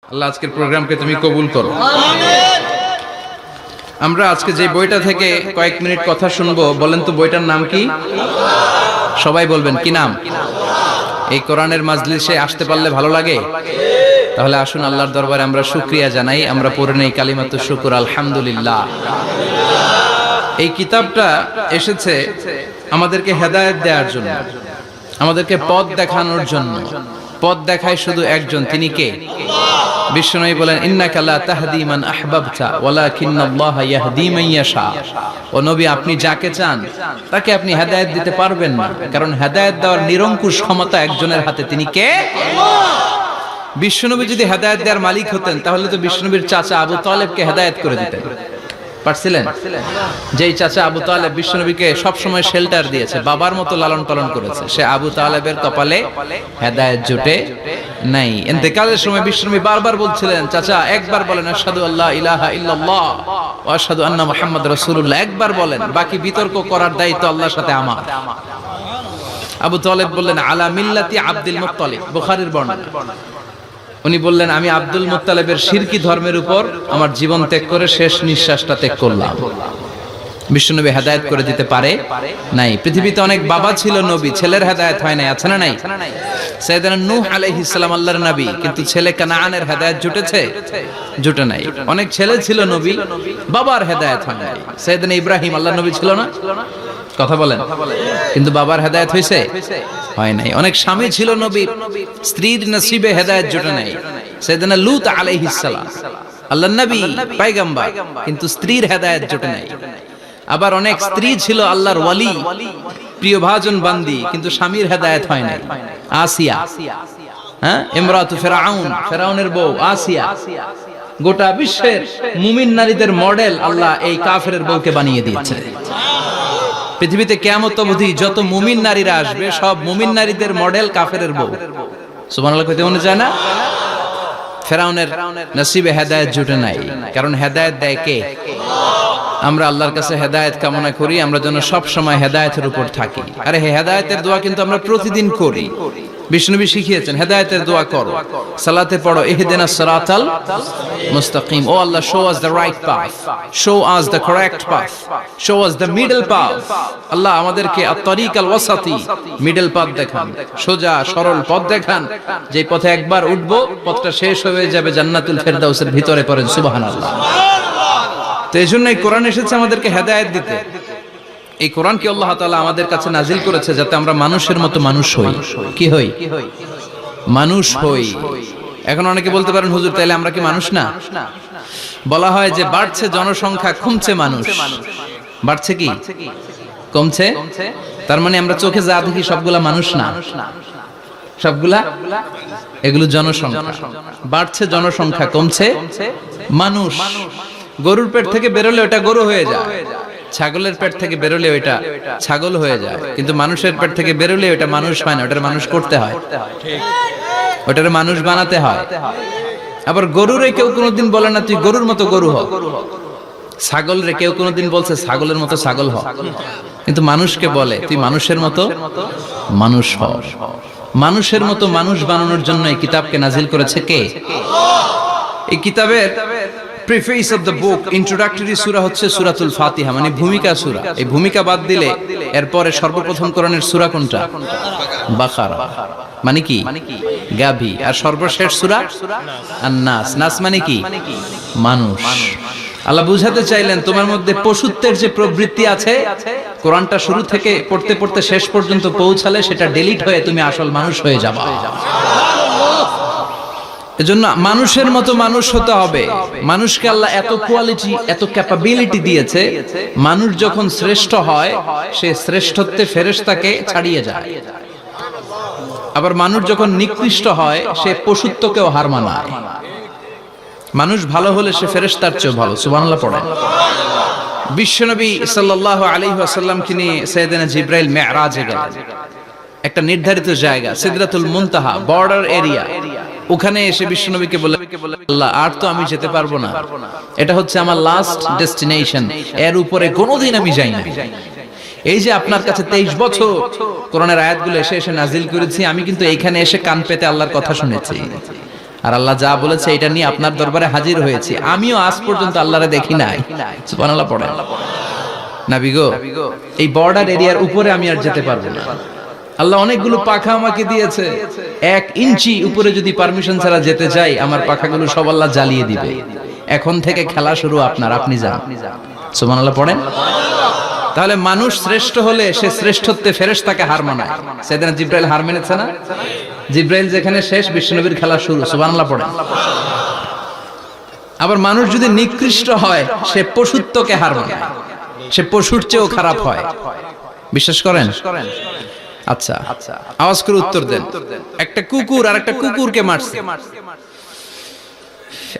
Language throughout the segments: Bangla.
আল্লাহ আজকের প্রোগ্রামকে তুমি কবুল করো। আমরা আজকে যে বইটা থেকে কয়েক মিনিট কথা শুনবো, বলেন তো বইটার নাম কি? সবাই বলবেন কি নাম? এই কোরআনের মাজলিসে আসতে পারলে ভালো লাগে? তাহলে আসুন আল্লাহর দরবারে আমরা শুকরিয়া জানাই। আমরা পড়ে নেই কালিমাতু শুকর, আলহামদুলিল্লাহ। এই কিতাবটা এসেছে আমাদেরকে হেদায়েত দেওয়ার জন্য, আমাদেরকে পথ দেখানোর জন্য। পথ দেখায় শুধু একজন, তিনি কে? বিশ্বনবী বলেন, ইন্নাকা লা তাহদি মান আহবাবতা ওয়ালাকিন্নাল্লাহা ইয়াহদি মান ইয়াশা। ও নবী, আপনি যাকে চান তাকে আপনি হেদায়েত দিতে পারবেন না, কারণ হেদায়েত দেওয়ার নিরঙ্কুশ ক্ষমতা একজনের হাতে, তিনি কে? বিশ্বনবী যদি হেদায়েত দেওয়ার মালিক হতেন, তাহলে তো বিশ্বনবীর চাচা আবু তালেবকে হেদায়েত করে দিতেন পারছিলেন? যেই চাচা আবু তালেব বিশ্বনবীকে সবসময় শেল্টার দিয়েছে, বাবার মতো লালন পালন করেছে, সে আবু তালেবের কপালে হেদায়েত জুটে নাই। ইন্তেকালের সময় বিশ্বনবী বারবার বলছিলেন, চাচা একবার বলেন আশহাদু আল্লা ইলাহা ইল্লাল্লাহ ওয়া আশহাদু আন্না মুহাম্মাদ রাসূলুল্লাহ, একবার বলেন, বাকি বিতর্ক করার দায়িত্ব আল্লাহর সাথে আমার। আবু তালেব বললেন, আলা মিল্লাতি আব্দুল মুত্তালিব, বুখারীর বর্ণনা। উনি বললেন, আমি আব্দুল মুত্তালিবের শিরকি ধর্মের উপর আমার জীবন ত্যাগ করে শেষ নিঃশ্বাসটা ত্যাগ করলাম। বিশ্বনবী হেদায়েত করে দিতে পারে নাই। পৃথিবীতে অনেক বাবা ছিল নবী, ছেলের হেদায়েত হয় নাই, আছে না নাই? সাইয়েদনা নূহ আলাইহিস সালাম আল্লাহর নবী, কিন্তু ছেলে কানানের হেদায়েত জুটেছে? জুটে নাই। অনেক ছেলে ছিল নবী, বাবার হেদায়েত হয় নাই। সাইয়েদনা ইব্রাহিম আল্লাহর নবী ছিল না? কথা বলেন। কিন্তু বাবার হেদায়েত হয়েছে? হয় নাই। অনেক স্বামী ছিল নবী, স্ত্রীর নসিবে হেদায়েত জুটে নাই। সাইয়েদনা লূত আলাইহিস সালাম আল্লাহর নবী, পয়গম্বর, কিন্তু স্ত্রীর হেদায়েত জুটে নাই। আবার অনেক স্ত্রী ছিল আল্লাহর ওয়ালি, প্রিয় ভাজন বান্দি, কিন্তু স্বামীর হেদায়েত হয় নাই। আসিয়া, হ্যাঁ, ইমরাতু ফিরাউন, ফিরাউনের বউ আসিয়া। গোটা বিশ্বের মুমিন নারীদের মডেল আল্লাহ এই কাফেরের বউকে বানিয়ে দিয়েছে। পৃথিবীতে কিয়ামত অবধি যত মুমিন নারীরা আসবে, সব মুমিন নারীদের মডেল কাফেরের বউ। সুবহানাল্লাহ কইতে মনে যায় না? ফিরাউনের নসিবে হেদায়েত জুটে নাই, কারণ হেদায়েত দেয় কে? আমরা আল্লাহর কাছে হেদায়েত কামনা করি, আমরা যেন সব সময় হেদায়েতের উপর থাকি। আরে হেদায়েতের দোয়া কিন্তু আমরা প্রতিদিন করি। বিষ্ণুবী শিখিয়েছেন, হেদায়েতের দোয়া করো, সালাতে পড়ো, ইহদিনাস সিরাতাল মুস্তাকিম। ও Allah, show us the right path, show us the correct path, show us the middle path. Allah আমাদেরকে আত-তারিকাল ওয়াসাতি, মিডল পাথ দেখান, সোজা সরল পথ দেখান, যে পথে একবার উঠবো পথটা শেষ হয়ে যাবে জান্নাতুল ফেরদাউসের ভিতরে। পড়েন সুবহানাল্লাহ। তো এই জন্য এই কোরআন এসেছে আমাদেরকে হেদায়েত দিতে। এই কোরআনকে আল্লাহ তাআলা আমাদের কাছে নাজিল করেছে যাতে আমরা মানুষের মতো মানুষ হই। কি হই? মানুষ হই। এখন অনেকে বলতে পারেন, হুজুর তাইলে আমরা কি মানুষ না? বলা হয় যে বাড়ছে জনসংখ্যা, কমছে মানুষ। বাড়ছে কি কমছে? তার মানে আমরা চোখে যা দেখি সবগুলা মানুষ না, সবগুলা এগুলো জনসংখ্যা। বাড়ছে জনসংখ্যা, কমছে মানুষ। গরুর পেট থেকে বেরোলে ওটা গরু হয়ে যায়, ছাগলের পেট থেকে বেরোলে ওইটা ছাগল হয়ে যায়, কিন্তু মানুষের পেট থেকে বেরোলে ওটা মানুষ হয় না, ওটার মানুষ করতে হয়, ওটার মানুষ বানাতে হয়। আবার গরুরে কেউ কোনোদিন বলে না তুই গরুর মতো গরু হ, ছাগল রে কেউ কোনোদিন বলছে ছাগলের মতো ছাগল হ, কিন্তু মানুষকে বলে তুই মানুষের মতো মানুষ হ। মানুষের মতো মানুষ বানানোর জন্য এই কিতাবকে নাজিল করেছে কে? এই কিতাবের preface of the book, introductory সূরা হচ্ছে সূরাতুল ফাতিহা, মানে ভূমিকা সূরা। এই ভূমিকা বাদ দিলে এরপরে সর্বপ্রথম কোরআনের সূরা কোনটা? বাকারা, মানে কি? গাভী। আর সর্বশেষ সূরা আন-নাস। নাস মানে কি? মানুষ। আল্লাহ বুঝাতে চাইলেন তোমার মধ্যে পশুত্বের যে প্রবৃত্তি আছে, কোরআনটা শুরু থেকে পড়তে পড়তে শেষ পর্যন্ত পৌঁছালে সেটা ডিলিট হয়ে তুমি আসল মানুষ হয়ে যাবা। এজন্য মানুষের মতো মানুষ হতে হবে। মানুষকে আল্লাহ এত কোয়ালিটি, এত ক্যাপাবিলিটি দিয়েছে, মানুষ যখন শ্রেষ্ঠ হয় সে শ্রেষ্ঠত্বে ফেরেশতাকে ছাড়িয়ে যায়। আবার মানুষ যখন নিকৃষ্ট হয় সে পশুত্বকেও হার মানায়। মানুষ ভালো হলে সে ফেরেশতার চেয়ে ভালো। সুবহানাল্লাহ পড়েন। বিশ্বনবী সাল্লাল্লাহু আলাইহি ওয়াসাল্লামকে নিয়ে সাইয়েদনা জিবরাইল মিরাজে গেলেন। একটা নির্ধারিত জায়গা, সিদরাতুল মুনতাহা, বর্ডার এরিয়া। ওখানে এসে বিশ্বনবীকে বলে, আল্লাহ আর তো আমি যেতে পারবো না, এটা হচ্ছে আমার লাস্ট ডেস্টিনেশন, এর উপরে কোনোদিন আমি যাই না। এই যে আপনার কাছে 23 বছর কোরআনের আয়াতগুলো এসে এসে নাজিল করেছি, আমি কিন্তু এইখানে এসে কান পেতে আল্লাহর কথা শুনেছি। আর আল্লাহ যা বলেছে এটা নিয়ে আপনার দরবারে হাজির হয়েছি, আমিও আজ পর্যন্ত আল্লাহরে দেখি নাই। সুবহানাল্লাহ পড়েন। নবী গো, এই বর্ডার এরিয়ার উপরে আমি আর যেতে পারবো না। আল্লাহ অনেকগুলো পাখা আমাকে দিয়েছে, 1 ইঞ্চি উপরে যদি পারমিশন ছাড়া যেতে চাই, আমার পাখাগুলো সব আল্লাহ জ্বালিয়ে দিবে। এখন থেকে খেলা শুরু আপনার, আপনি যান। সুবহানাল্লাহ পড়েন। তাহলে মানুষ শ্রেষ্ঠ হলে সে শ্রেষ্ঠত্বে ফেরেশতাকে হার মানায়। সেদিন জিব্রাইল হার মেনেছে না? জিব্রাইল যেখানে শেষ, বিশ্বনবীর খেলা শুরু। সুবহানাল্লাহ পড়েন। আবার মানুষ যদি নিকৃষ্ট হয়, সে পশুত্বকে হার মানায়, সে পশুর চেয়েও খারাপ হয়। বিশ্বাস করেন? আচ্ছা, আওয়াজ করে উত্তর দেন। একটা কুকুর আর একটা কুকুরকে মারছে,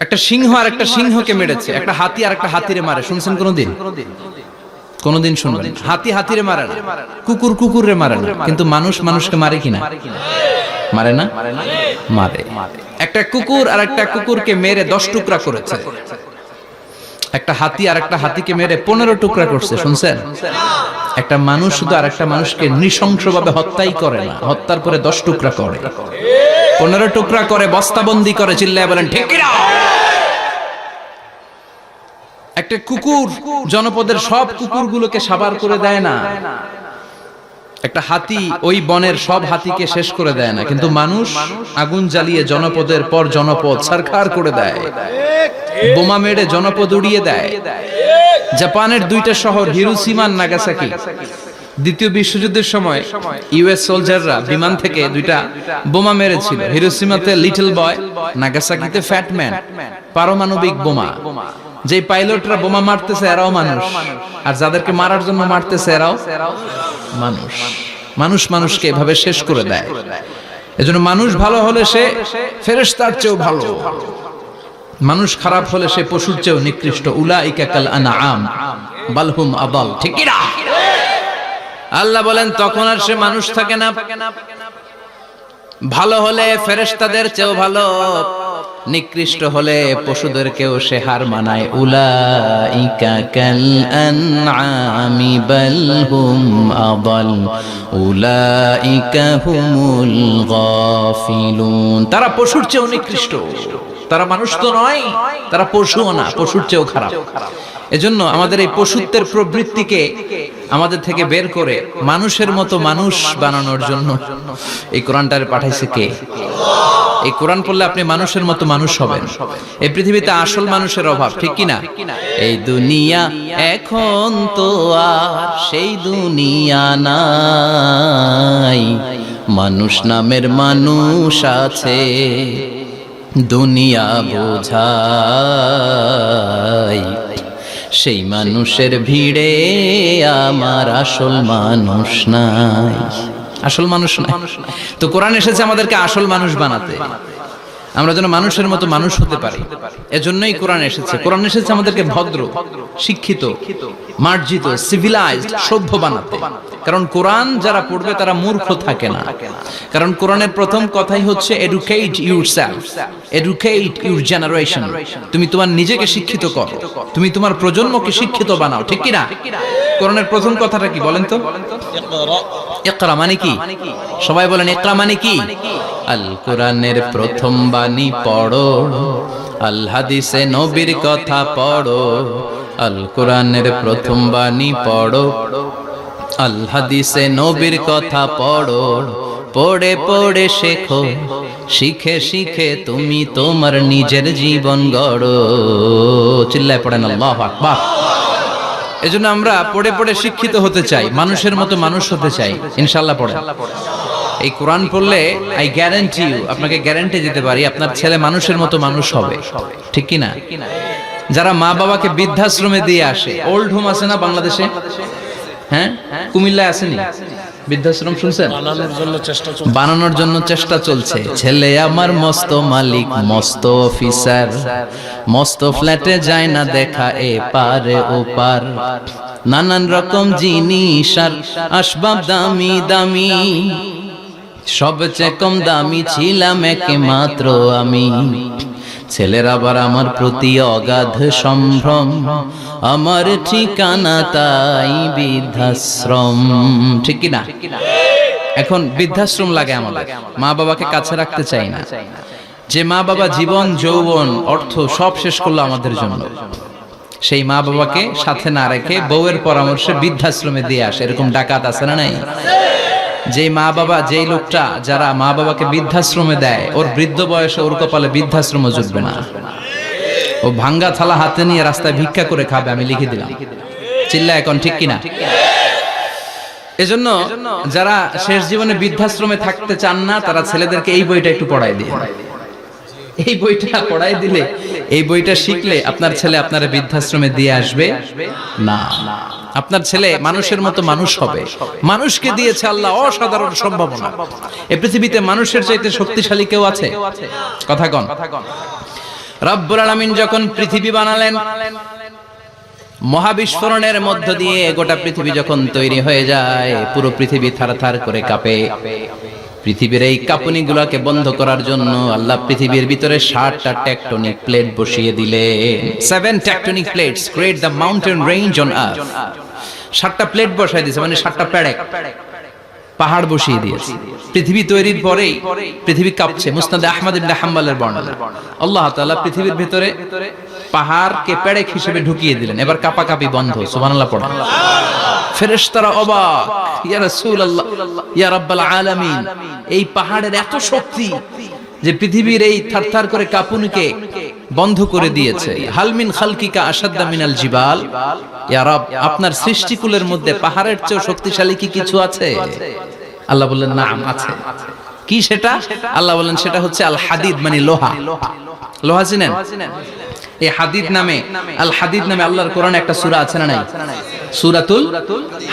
একটা সিংহ আর একটা সিংহকে মেরেছে, একটা হাতি আর একটা হাতিরে মারে। শুনছেন কোনদিন? কোনদিন শুনবেন? হাতি হাতিরে মারে না, কুকুর কুকুরে মারে না, কিন্তু মানুষ মানুষকে মারে কিনা? মারে না? মারে। একটা কুকুর আর একটা কুকুরকে মেরে 10 টুকরা করেছে। একটা হাতি আর একটা হাতিকে মেরে 15 টুকরা করছে। শুনছেন? একটা মানুষ শুধু আর একটা মানুষকে নৃশংসভাবে হত্যাই করে না, হত্যার পরে 10 টুকরা করে, 15 টুকরা করে, বস্তাবন্দি করে। চিল্লায় বলেন ঠিক কিনা? একটা কুকুর জনপদের সব কুকুরগুলোকে সাবার করে দেয় না, একটা হাতি ওই বনের সব হাতিকে শেষ করে দেয় না, কিন্তু মানুষ আগুন জ্বালিয়ে জনপদের পর জনপদ ছারখার করে দেয়, বোমা মেরে জনপদ উড়িয়ে দেয়। জাপানের 2টা শহর হিরোশিমা আর নাগাসাকি, দ্বিতীয় বিশ্বযুদ্ধের সময় ইউএস সোলজাররা বিমান থেকে 2টা বোমা মেরেছিল। হিরোশিমাতে লিটল বয়, নাগাসাকিতে ফ্যাট ম্যান। পারমাণবিক বোমা। যে পাইলটরা বোমা মারতেছে এরাও মানুষ, আর যাদেরকে মারার জন্য মারতেছে এরাও মানুষ। মানুষ মানুষকে এভাবে শেষ করে দেয়। এজন্য মানুষ ভালো হলে সে ফেরেশতার চেয়েও ভালো, মানুষ খারাপ হলে সে পশুর চেয়েও নিকৃষ্ট। উলাইকা কাল আনআম বাল হুম আদাল। ঠিক কি না? আল্লাহ বলেন তখন আর সে মানুষ থাকে না। ভালো হলে ফেরেশতাদের চেয়েও ভালো, নিকৃষ্ট হলে পশুদেরকেও সে হার মানায়। উলাইকা কাল আনআমি বাল হুম আদাল উলাইকা হুমুল গাফিলুন। তারা পশুর চেয়েও নিকৃষ্ট, তারা মানুষ তো নয়, তারা পশুও না, পশুর চেয়েও খারাপ। এজন্য আমাদের এই পশুত্বের প্রবৃত্তিকে আমাদের থেকে বের করে মানুষের মতো মানুষ বানানোর জন্য এই কোরআনটারে পাঠাইছে কে? এই কোরআন পড়লে আপনি মানুষের মতো মানুষ হবেন। এই পৃথিবীতে আসল মানুষের অভাব, ঠিক কি না? এই দুনিয়া এখন তো আর সেই দুনিয়া নাই, মানুষ নামের মানুষ আছে, দুনিয়া বোঝাই। সেই মানুষের ভিড়ে আমার আসল মানুষ নাই, আসল মানুষ নাই। তো কোরআন এসেছে আমাদেরকে আসল মানুষ বানাতে, আমরা যেন মানুষের মতো মানুষ হতে পারি। এজন্যই কোরআন এসেছে। কোরআন এসেছে আমাদেরকে ভদ্র, শিক্ষিত, মার্জিত, সিভিলাইজড, সভ্য বানাতে। কারণ কোরআন যারা পড়বে তারা মূর্খ থাকে না। কারণ কোরআনের প্রথম কথাই হচ্ছে educate yourself, educate your generation. তুমি তোমার নিজেকে শিক্ষিত করো, তুমি তোমার প্রজন্মকে শিক্ষিত বানাও। ঠিক কি না? কোরআনের প্রথম কথাটা কি বলেন তো? ইকরা মানে কি? সবাই বলেন ইকরা মানে কি? আল কোরআনের প্রথম বাণী পড়ো, আল হাদিসে নবীর কথা পড়ো। আল কোরআনের প্রথম বাণী পড়ো, আল হাদিসে নবীর কথা পড়ো। পড়ে পড়ে শেখো, শিখে শিখে তুমি তোমার নিজের জীবন গড়ো। চিল্লায় পড়েন আল্লাহু আকবার। এজন্য আমরা পড়ে পড়ে শিক্ষিত হতে চাই, মানুষের মতো মানুষ হতে চাই। ইনশাআল্লাহ পড়েন। এই কোরআন পড়লে আই গ্যারান্টি ইউ, আপনাকে গ্যারান্টি দিতে পারি আপনার ছেলে মানুষের মতো মানুষ হবে। ঠিক কি না? যারা মা বাবাকে বৃদ্ধাশ্রমে দিয়ে আসে, ওল্ড হোম আছে না বাংলাদেশে? হ্যাঁ, কুমিল্লায় আসেনি বৃদ্ধাশ্রম? শুনছেন? বানানোর জন্য চেষ্টা চলছে। ছেলে আমার মস্ত মালিক, মস্ত অফিসার, মস্ত ফ্ল্যাটে যায় না দেখা এ পারে ও পার। নানান রকম জিনিস আর আসবাব দামি দামি, সবচেয়ে কম দামি ছিলাম একমাত্র আমি। ছেলের আবার আমার প্রতি অগাধ সম্ভ্রম, আমার ঠিকানা তাই বৃদ্ধাশ্রম। ঠিক কি না? এখন বৃদ্ধাশ্রম লাগে আমাদের, মা বাবাকে কাছে রাখতে চাই না। যে মা বাবা জীবন যৌবন অর্থ সব শেষ করলো আমাদের জন্য, সেই মা বাবাকে সাথে না রেখে বউয়ের পরামর্শে বৃদ্ধাশ্রমে দিয়ে আসে, এরকম ডাকাত আছে না নাই? যে মা বাবা, যেই লোকটা যারা মা বাবাকে বৃদ্ধাশ্রমে দেয়, ওর বৃদ্ধ বয়সে ওর কপালে বৃদ্ধাশ্রম জুটবে না। ও ভাঙ্গা থালা হাতে নিয়ে রাস্তায় ভিক্ষা করে খাবে, আমি লিখে দিলাম। চিল্লা এখন ঠিক কিনা? এজন্য যারা শেষ জীবনে বৃদ্ধাশ্রমে থাকতে চান না, তারা ছেলেদেরকে এই বইটা একটু পড়াই দিয়ে, এই বইটা পড়াই দিলে, এই বইটা শিখলে আপনার ছেলে আপনার বৃদ্ধাশ্রমে দিয়ে আসবে না। আপনার ছেলে মানুষের মতো মানুষ হবে। মানুষকে দিয়েছে আল্লাহ অসাধারণ সম্ভাবনা। এই পৃথিবীতে মানুষের চাইতে শক্তিশালী কেউ আছে? কথা কন। রব্বুল আলামিন যখন পৃথিবী বানালেন, মহাবিস্ফোরণের মধ্য দিয়ে গোটা পৃথিবী যখন তৈরি হয়ে যায়, পুরো পৃথিবী থারথার করে কাঁপে। পৃথিবীর এই কাঁপুনিগুলোকে বন্ধ করার জন্য আল্লাহ পৃথিবীর ভিতরে 7টা টেকটনিক প্লেট বসিয়ে দিলেন। 7 tectonic plates create the mountain range on earth. 7টা প্লেট বসাই দিয়েছে, মানে 7টা পেরেক, পাহাড় বসিয়ে দিয়েছে। পৃথিবী তৈরির পরেই পৃথিবী কাঁপছে। মুসনাদে আহমদ ইবনে হাম্বলের বর্ণনা, আল্লাহ তাআলা পৃথিবীর ভিতরে পাহাড়কে পেরেক হিসেবে ঢুকিয়ে দিলেন। এবার কাঁপাকাঁপি বন্ধ। সুবহানাল্লাহ পড়েন। ফেরেশতারা অবাক, ইয়া রাসূলুল্লাহ, ইয়া রাব্বাল আলামিন, এই পাহাড়ের এত শক্তি যে পৃথিবীর এই থারথার করে কাঁপুনিকে বন্ধ করে দিয়েছে। হাল মিন খালকিকা আশাদ্দা মিনাল জিবাল, ইয়া রব, আপনার সৃষ্টিকুলের মধ্যে পাহাড়ের চেয়ে শক্তিশালী কি কিছু আছে? আল্লাহ বললেন নাম আছে। কি সেটা? আল্লাহ বললেন সেটা হচ্ছে আল হাদিদ, মানে লোহা। লোহা চিনেন? এই হাদিদ নামে, আল হাদিদ নামে আল্লাহর কোরআনে একটা সূরা আছে না নাই? সূরাতুল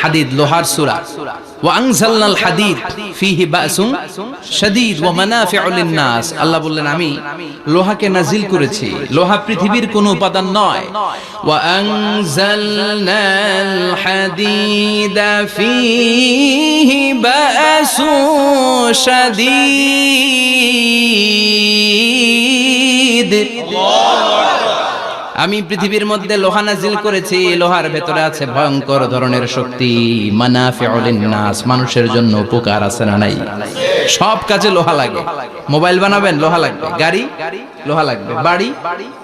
হাদিদ, লোহার সূরা। ওয়া আনজালনাল হাদিদ ফীহি বাসুন শাদীদ ওয়া মানাফিউ লিন-নাস। আল্লাহ বললেন আমি লোহাকে নাজিল করেছি। লোহা পৃথিবীর কোনো উপাদান নয়। ওয়া আনজালনাল হাদিদা ফীহি বাসুন শাদীদ। আমি পৃথিবীর মধ্যে লোহা নাজিল করেছি। লোহার ভেতরে আছে ভয়ঙ্কর ধরনের শক্তি। মানাফিউ লিন-নাস, মানুষের জন্য উপকার আছে না নাই? সব কাজে লোহা লাগে। মোবাইল বানাবেন, লোহা লাগবে। গাড়ি, লোহা লাগবে। বাড়ি,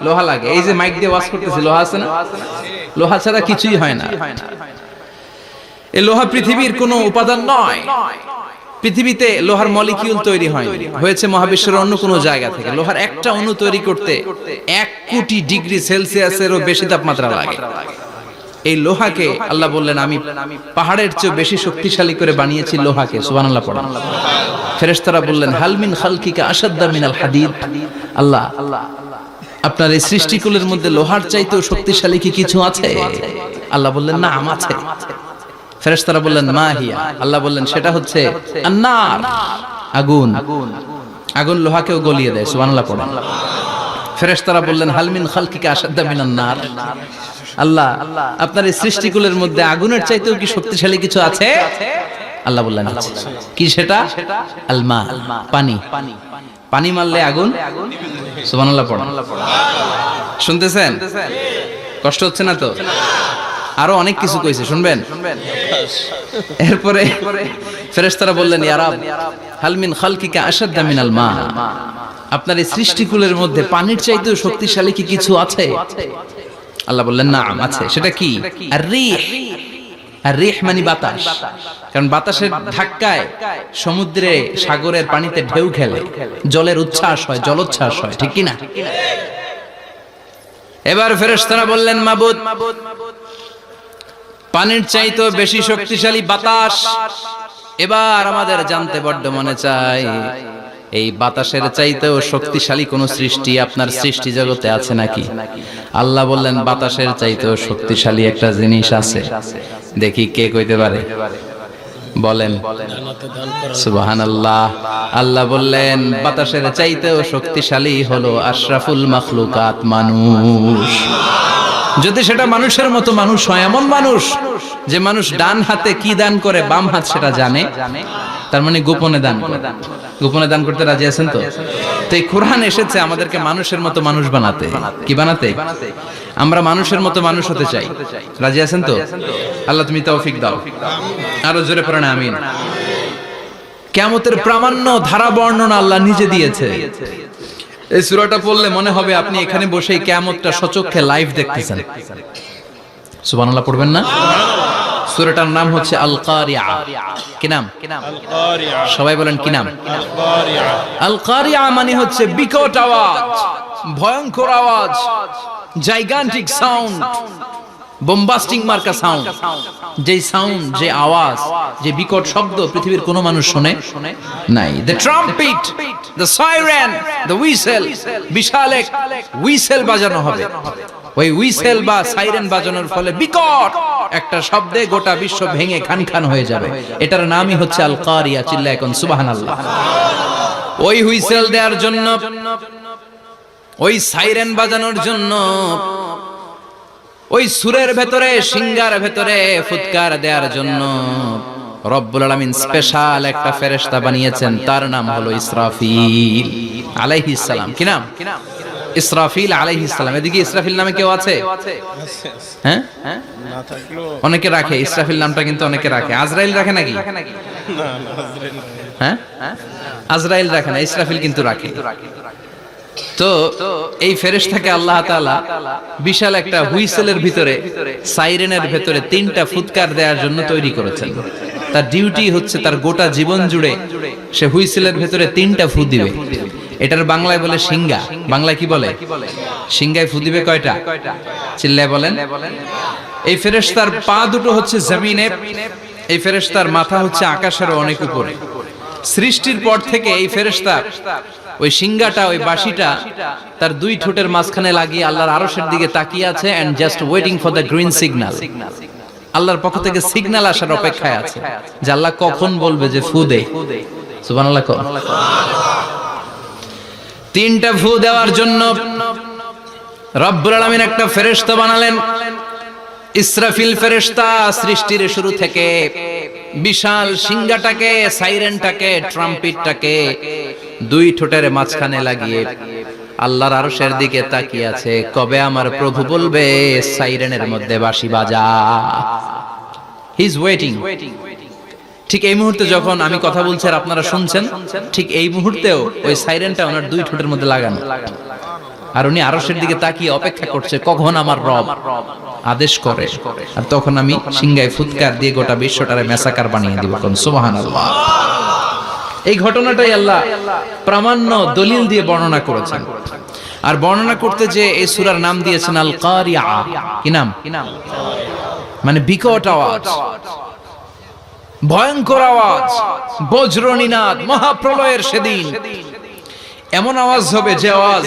লোহা লাগে। এই যে মাইক দিয়ে ওয়াজ করতেছি, লোহা আছে না? লোহা ছাড়া কিছুই হয় না। এই লোহা পৃথিবীর কোনো উপাদান নয়। পৃথিবীতে লোহার মলিকিউল তৈরি হয়নি, হয়েছে মহাবিশ্বের অন্য কোনো জায়গা থেকে। লোহার একটা অণু তৈরি করতে 1 কোটি ডিগ্রি সেলসিয়াসেরও বেশি তাপমাত্রা লাগে। এই লোহাকে আল্লাহ বললেন আমি পাহাড়ের চেয়ে বেশি শক্তিশালী করে বানিয়েছি লোহাকে। সুবহানাল্লাহ পড়েন। ফেরেশতারা বললেন হাল মিন খালকিকা আশাদ্দা মিনাল হাদিদ। আল্লাহ, আপনার এই সৃষ্টিকুলের মধ্যে লোহার চাইতেও শক্তিশালী কি কিছু আছে? আল্লাহ বললেন না, আছে। ফেরেশতারা বললেন মা হিয়া। আল্লাহ বললেন সেটা হচ্ছে আন-নার, আগুন। আগুন লোহাকেও গলিয়ে দেয়। সুবহানাল্লাহ পড়েন। ফেরেশতারা বললেন হাল মিন খালকিকা আশাদ্দা মিনান-নার। আল্লাহ, আপনার এই সৃষ্টিকুলের মধ্যে আগুনের চাইতেও কি শক্তিশালী কিছু আছে? আল্লাহ বললেন আছে। কি সেটা? আল মা, পানি। পানি মারলে আগুন। সুবহানাল্লাহ পড়েন। শুনতেছেন? কষ্ট হচ্ছে না তো? আরো অনেক কিছু কইছে, শুনবেন? এরপরে ফেরেশতারা বললেন ইয়া রাব, হাল মিন খালকিকা আশাদ্দা মিনাল মা, আপনার এই সৃষ্টিকুলের মধ্যে পানির চাইতেও শক্তিশালী কি কিছু আছে? আল্লাহ বললেন নাম, আছে। সেটা কি? আর রিহ। আর রিহ মানে বাতাস। কারণ বাতাসের ধাক্কায় সমুদ্রে, সাগরের পানিতে ঢেউ খেলে, জলের উচ্ছ্বাস হয়, জলোচ্ছ্বাস হয়, ঠিক কি না? এবার ফেরেশতারা বললেন মাবুদ, পানির চাইতেও বেশি শক্তিশালী বাতাস। এবার আমাদের জানতে বড্ড মনে চায়, এই বাতাসের চাইতেও শক্তিশালী কোন সৃষ্টি আপনার সৃষ্টি জগতে আছে নাকি? আল্লাহ বললেন বাতাসের চাইতেও শক্তিশালী একটা জিনিস আছে। দেখি কে কইতে পারে? বলেন সুবহানাল্লাহ। আল্লাহ বললেন বাতাসের চাইতেও শক্তিশালী হলো আশরাফুল মাখলুকাত, মানুষ। যদি সেটা মানুষের মতো মানুষ হয়, এমন মানুষ যে মানুষ ডান হাতে কি দান করে বাম হাত সেটা জানে, তার মানে গোপনে দান করে। গোপনে দান করতে রাজি আছেন তো? তো এই কোরআন এসেছে আমাদেরকে মানুষের মতো মানুষ বানাতে। কি বানাতে? আমরা মানুষের মতো মানুষ হতে চাই। রাজি আছেন তো? আল্লাহ তুমি তৌফিক দাও। আরো জোরে পড়েন আমিন। কিয়ামতের প্রামাণ্য ধারা বর্ণনা আল্লাহ নিজে দিয়েছে। এই সূরাটা পড়লে মনে হবে আপনি এখানে বসেই কিয়ামতটা সচক্ষে লাইভ দেখতেছেন। সুবহানাল্লাহ পড়বেন না? সূরাটার নাম হচ্ছে আল কারিয়া। কি নাম? আল কারিয়া। সবাই বলেন কি নাম? আল কারিয়া। আল কারিয়া মানে হচ্ছে বিকট আওয়াজ, ভয়ঙ্কর আওয়াজ, জাইগান্টিক সাউন্ড, বোম্বাস্টিং মার্কা সাউন্ড। যে সাউন্ড, যে আওয়াজ, যে বিকট শব্দ পৃথিবীর কোনো মানুষ শুনে নাই। The trumpet, the siren, the whistle, বিশাল এক হুইসেল বাজানো হবে। ওই হুইসেল বা সাইরেন বাজানোর ফলে বিকট একটা শব্দে গোটা বিশ্ব ভেঙে খান খান হয়ে যাবে। এটার নামই হচ্ছে আল কারিয়া। চিল্লা এখন সুবহানাল্লাহ। ওই হুইসেল দেওয়ার জন্য, ওই সাইরেন বাজানোর জন্য, ওই সুরের ভেতরে, সিঙ্গার ভেতরে ফুৎকার দেওয়ার জন্য রব্বুল আলামিন স্পেশাল একটা ফেরেশতা বানিয়েছেন। তার নাম হলো ইসরাফিল আলাইহিস সালাম। কি নাম? ইসরাফিল আলাইহিস সালাম। এদিকে ইসরাফিল নামে কেউ আছে? হ্যাঁ, না থাকলেও অনেকে রাখে ইসরাফিল নামটা, কিন্তু অনেকে রাখে। আজরাইল রাখে নাকি? না আজরাইল না। হ্যাঁ, আজরাইল রাখে না, ইসরাফিল কিন্তু রাখে। তো এই ফেরেশতাকে আল্লাহ তাআলা বিশাল একটা হুইসেলের ভিতরে, সাইরেনের ভিতরে তিনটা ফুৎকার দেওয়ার জন্য তৈরি করেছেন। তার ডিউটি হচ্ছে তার গোটা জীবন জুড়ে সে হুইসেলের ভিতরে তিনটা ফু দিবে। এটার বাংলায় বলে সিঙ্গা। বাংলায় কি বলে? সিঙ্গায় ফু দিবে কয়টা? চিল্লায় বলেন। এই ফেরেশতার পা দুটো হচ্ছে জমিনে, এই ফেরেশতার মাথা হচ্ছে আকাশের অনেক উপরে। সৃষ্টির পর থেকে এই ফেরেশতা ওই সিঙ্গাটা, ওই বাঁশিটা তার দুই ঠোঁটের মাঝখানে লাগিয়ে আল্লাহর আরশের দিকে তাকিয়ে আছে, and just waiting for the green signal. আল্লাহর পক্ষ থেকে সিগন্যাল আসার অপেক্ষায় আছে যে আল্লাহ কখন বলবে যে ফু দে। সুবহানাল্লাহ। তিনটা ফু দেওয়ার জন্য রব্বুল আলামিন একটা ফেরেশতা বানালেন। ইসরাফিল ফেরেশতা সৃষ্টির শুরু থেকে বিশাল সিঙ্গাটাকে, সাইরেনটাকে, ট্রাম্পেটটাকে দুই ঠোঁটের মাঝখানে লাগিয়ে আল্লাহর আরশের দিকে তাকিয়ে আছে, কবে আমার প্রভু বলবে সাইরেনের মধ্যে বাঁশি বাজা। He is waiting. ঠিক এই মুহূর্তে যখন আমি কথা বলছি আর আপনারা শুনছেন, ঠিক এই মুহূর্তেও ওই সাইরেনটা ওনার দুই ঠোঁটের মধ্যে লাগানো, আর উনি আরশের দিকে তাকিয়ে অপেক্ষা করছে কখন আমার রব আদেশ করে, আর তখন আমি সিংহায় ফুৎকার দিয়ে গোটা বিশ্বটারে মেসাকার বানিয়ে দিব। কোন সুবহানাল্লাহ। এই ঘটনাটাই আল্লাহ প্রামাণ্য দলিল দিয়ে বর্ণনা করেছেন। আর বর্ণনা করতে যে এই সূরার নাম দিয়েছেন আল কারিয়া। কি নাম? মানে বিকট আওয়াজ, ভয়ঙ্কর আওয়াজ, বজ্রনিনাদ, মহাপ্রলয়ের সেদিন এমন আওয়াজ হবে যে আওয়াজ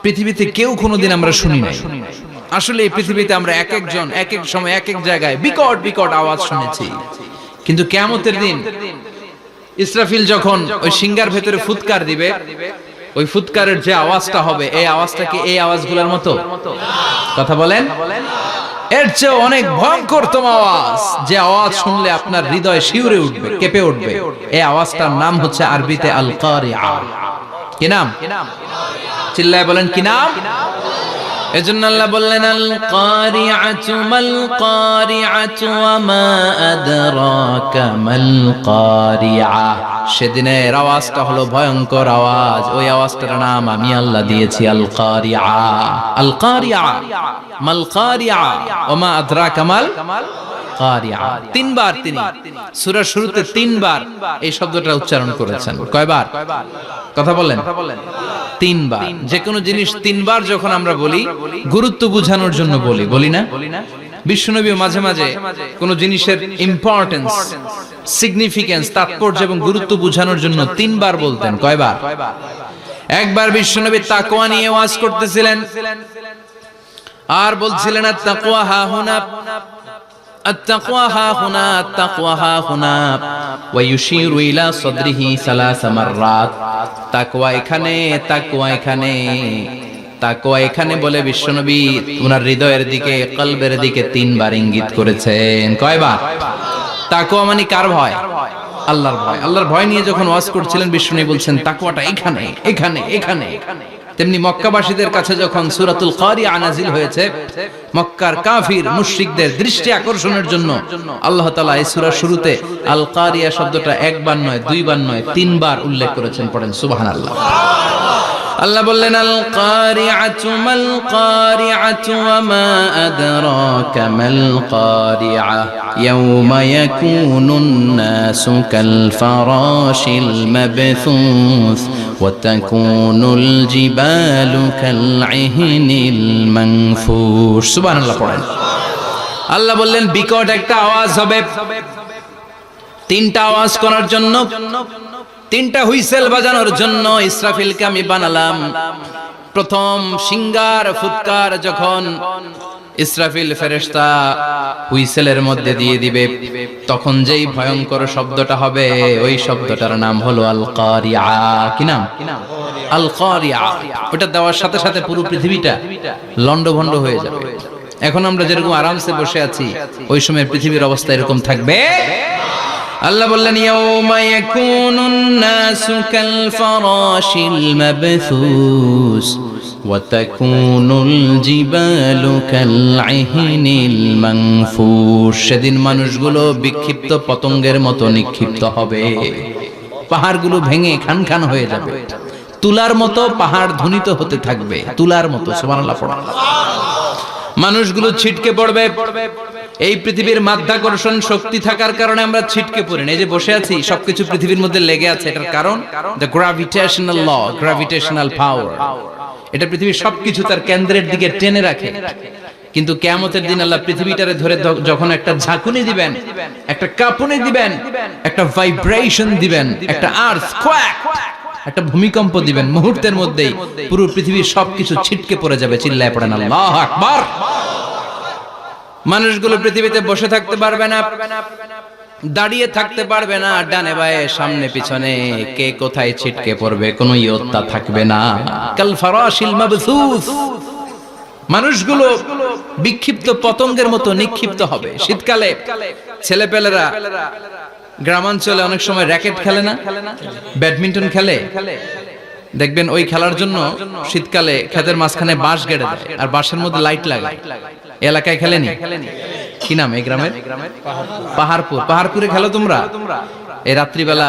পৃথিবীতে কেউ কোনোদিন আমরা শুনি নাই। আসলে এই পৃথিবীতে আমরা এক একজন এক এক সময় এক এক জায়গায় বিকট বিকট আওয়াজ শুনেছি, কিন্তু কিয়ামতের দিন ইসরাফিল যখন ওই সিঙ্গার ভেতরে ফুৎকার দিবে, ওই ফুৎকারের যে আওয়াজটা হবে, এই আওয়াজটা কি এই আওয়াজগুলোর মতো? কথা বলেন। এর চেয়ে অনেক ভয়ঙ্করতম আওয়াজ, যে আওয়াজ শুনলে আপনার হৃদয় শিউরে উঠবে, কেঁপে উঠবে। এই আওয়াজটার নাম হচ্ছে আরবিতে আল কারিয়া। কি নাম? চিল্লায় বলেন কি নাম? এজন্য আল্লাহ বললেন আল কারিআতু মাল কারিআতু ওয়া মা আদরাকা মাল কারিআ। সেদিনের আওয়াজটা হলো ভয়ঙ্কর আওয়াজ। ওই আওয়াজটার নাম আমি আল্লাহ দিয়েছি আল কারিআ। আল কারিআ মাল কারিআ ওয়া মা আদরাকা মাল কারিআ। তিনবার তিনি সূরার শুরুতে তিনবার এই শব্দটা উচ্চারণ করেছেন। কয়বার? কথা বলেন। তিনবার। যে কোনো জিনিস তিনবার যখন আমরা বলি, গুরুত্ব বোঝানোর জন্য বলি, বলি না? বিশ্বনবী মাঝে মাঝে কোন জিনিসের ইম্পর্টেন্স, সিগনিফিকেন্স, তাৎপর্য এবং গুরুত্ব বোঝানোর জন্য তিনবার বলতেন। কয়বার? একবার বিশ্বনবী তাকওয়া নিয়ে ওয়াজ করতেছিলেন আর বলছিলেন আত-তাকওয়া হা হুনা, التقوى ها هنا، التقوى ها هنا، ويشير إلى صدره ثلاث مرات। তাকওয়া এখানে, তাকওয়া এখানে, তাকওয়া এখানে বলে বিশ্বনবী ওনার হৃদয়ের দিকে, কলবের দিকে তিনবার ইঙ্গিত করেছেন। কয়বার? তাকওয়া মানে কার ভয়? আল্লাহর ভয়। আল্লাহর ভয় নিয়ে যখন ওয়াজ করছিলেন বিশ্বনবী বলছেন তাকওয়াটা এখানে, এখানে, এখানে। তেমনি মক্কাবাসীদের কাছে যখন সূরাতুল কারিয়া নাযিল হয়েছে, মক্কার কাফির মুশরিকদের দৃষ্টি আকর্ষণের জন্য আল্লাহ তাআলা এই সূরার শুরুতে আল কারিয়া শব্দটা একবার নয়, দুইবার নয়, তিনবার উল্লেখ করেছেন। পড়েন সুবহানাল্লাহ। আল্লাহ বললেন আল কারিআতু মাল কারিআতু ওয়া মা আদরাকা মাল কারিআ ইয়াওমা ইয়াকুনুন নাসু কাল ফারাশিল মাবথুস ওয়া তাকুনুল জিবালু কাল ইহনিল মানফুশ। সুবহানাল্লাহ পড়েন। আল্লাহ বললেন বিকট একটা আওয়াজ হবে, তিনটা আওয়াজ করার জন্য, তিনটা হুইসেল বাজানোর জন্য ইসরাফিলকে আমি বানালাম। প্রথম সিঙ্গার ফুৎকার যখন ইসরাফিল ফেরেশতা হুইসেলের মধ্যে দিয়ে দিবে, তখন যেই ভয়ঙ্কর শব্দটা হবে ওই শব্দটার নাম হলো আল কারিআ। কি নাম? আল কারিআ। ওটা দেওয়ার সাথে সাথে পুরো পৃথিবীটা লন্ডভন্ড হয়ে যাবে। এখন আমরা যেরকম আরামসে বসে আছি, ওই সময় পৃথিবীর অবস্থা এরকম থাকবে। আল্লাহ বললেন ইয়াউমা ইয়াকুনুন নাসু কাল ফারাশিল মাবথুস ওয়া তাকুনুল জিবালু কাল ইহনিল মানফুশ। সেদিন মানুষগুলো বিক্ষিপ্ত পতঙ্গের মতো নিক্ষিপ্ত হবে, পাহাড়গুলো ভেঙে খান খান হয়ে যাবে, তুলার মতো পাহাড় ধ্বনিত হতে থাকবে, তুলার মতো। সুবহানাল্লাহ পড়ো। মানুষগুলো ছিটকে পড়বে। এই পৃথিবীর মাধ্যাকর্ষণ শক্তি থাকার কারণে আমরা ছিটকে পড়ি না। এই যে বসে আছি, সবকিছু পৃথিবীর মধ্যে লেগে আছে। এটার কারণ দ্য গ্র্যাভিটেশনাল ল, গ্র্যাভিটেশনাল পাওয়ার। এটা পৃথিবীর সবকিছু তার কেন্দ্রের দিকে টেনে রাখে। কিন্তু কিয়ামতের দিন আল্লাহ পৃথিবীটারে ধরে যখন একটা ঝাঁকুনি দিবেন, একটা কাঁপুনি দিবেন, একটা ভাইব্রেশন দিবেন, একটা আর্থকোয়েক, একটা ভূমিকম্প দিবেন, মুহূর্তের মধ্যেই পুরো পৃথিবীর সবকিছু ছিটকে পড়ে যাবে। চিল্লায় পড়েন আল্লাহু আকবার। মানুষগুলো পৃথিবীতে বসে থাকতে পারবে না, দাঁড়িয়ে থাকতে পারবে না, ডানে বায়ে সামনে পিছনে কে কোথায় ছিটকে পড়বে কোনো ইয়ত্তা থাকবে না। কাল ফারাশিল মাবথুস। মানুষগুলো বিক্ষিপ্ত পতঙ্গের মতো নিক্ষিপ্ত হবে। শীতকালে ছেলেপেলেরা গ্রামাঞ্চলে অনেক সময় র্যাকেট খেলে না, ব্যাডমিন্টন খেলে, দেখবেন ওই খেলার জন্য শীতকালে ক্ষেতের মাঝখানে বাঁশ গেড়ে দেয় আর বাঁশের মধ্যে লাইট লাগায়। এলাকায় খেলেনি? কি নাম এই গ্রামের? পাহাড়পুর। পাহাড়পুরে খেলো তোমরা? এই রাত্রিবেলা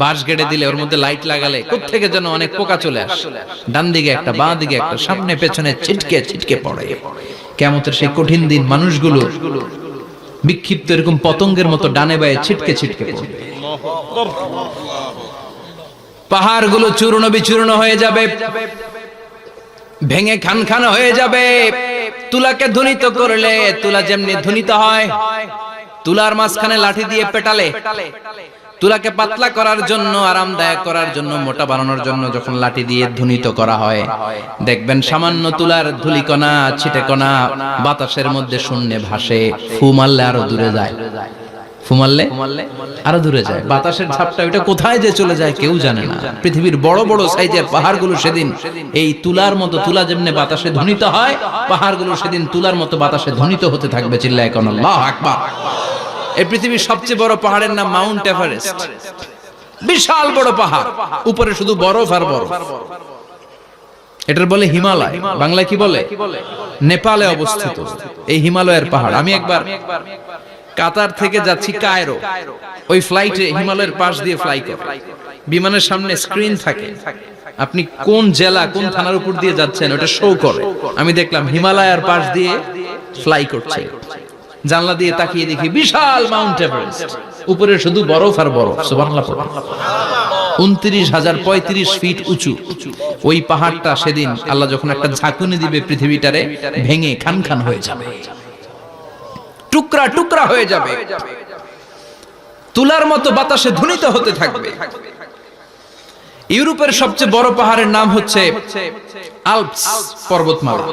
বাঁশ গেড়ে দিলে ওর মধ্যে লাইট লাগালে কোত্থেকে যেন অনেক পোকা চলে আসে, ডান দিকে একটা, বাঁ দিকে একটা, সামনে পেছনে ছিটকে ছিটকে পড়ে। কিয়ামতের সেই কঠিন দিন মানুষগুলো বিক্ষিপ্ত এরকম পতঙ্গের মতো ডানে বায়ে ছিটকে ছিটকে পড়বে। পাহাড়গুলো চূর্ণ বিচূর্ণ হয়ে যাবে, ভেঙে খান খান হয়ে যাবে। তুলাকে ধ্বনিত করলে তুলা যেমনি ধ্বনিত হয়, তুলার মাঝখানে লাঠি দিয়ে পেটালে, তুলাকে পাতলা করার জন্য, আরামদায়ক করার জন্য, মোটা বানানোর জন্য যখন লাঠি দিয়ে ধ্বনিত করা হয়, দেখবেন সামান্য তুলার ধুলিকণা ছিটেকণা বাতাসের মধ্যে শূন্যে ভাসে। ফু মারলে আরো দূরে যায়, ফু মারলে আরো দূরে যায়। বাতাসের ঝাপটা ওটা কোথায় যে চলে যায় কেউ জানে না। পৃথিবীর বড় বড় সাইজের পাহাড়গুলো সেদিন এই তুলার মতো, তুলা যেমনি বাতাসে ধ্বনিত হয়, পাহাড়গুলো সেদিন তুলার মতো বাতাসে ধ্বনিত হতে থাকবে। চিল্লায় কোন আল্লাহু আকবার। এই পৃথিবীর সবচেয়ে বড় পাহাড়ের নাম মাউন্ট এভারেস্ট। বিশাল বড় পাহাড়, উপরে শুধু বরফ আর বরফ। এটার বলে হিমালয়। বাংলায় কি বলে? নেপালে অবস্থিত এই হিমালয়ের পাহাড়। আমি একবার কাতার থেকে যাচ্ছি কায়রো, ওই ফ্লাইটে হিমালয়ের পাশ দিয়ে ফ্লাই করে, বিমানের সামনে স্ক্রিন থাকে, আপনি কোন জেলা কোন থানার উপর দিয়ে যাচ্ছেন ওটা শো করে। আমি দেখলাম হিমালয়ের পাশ দিয়ে ফ্লাই করছে। জানলা দিয়ে তাকিয়ে দেখি বিশাল মাউন্ট এভারেস্ট, উপরে শুধু বরফ আর বরফ। সুবহানাল্লাহ। 29,035 ফিট উঁচু ওই পাহাড়টা সেদিন আল্লাহ যখন একটা ঝাঁকুনি দিবে পৃথিবীটারে ভেঙে খান খান হয়ে যাবে, টুকরা টুকরা হয়ে যাবে, তুলার মতো বাতাসে ধ্বনিত হতে থাকবে। ইউরোপের সবচেয়ে বড় পাহাড়ের নাম হচ্ছে আল্পস পর্বতমালা।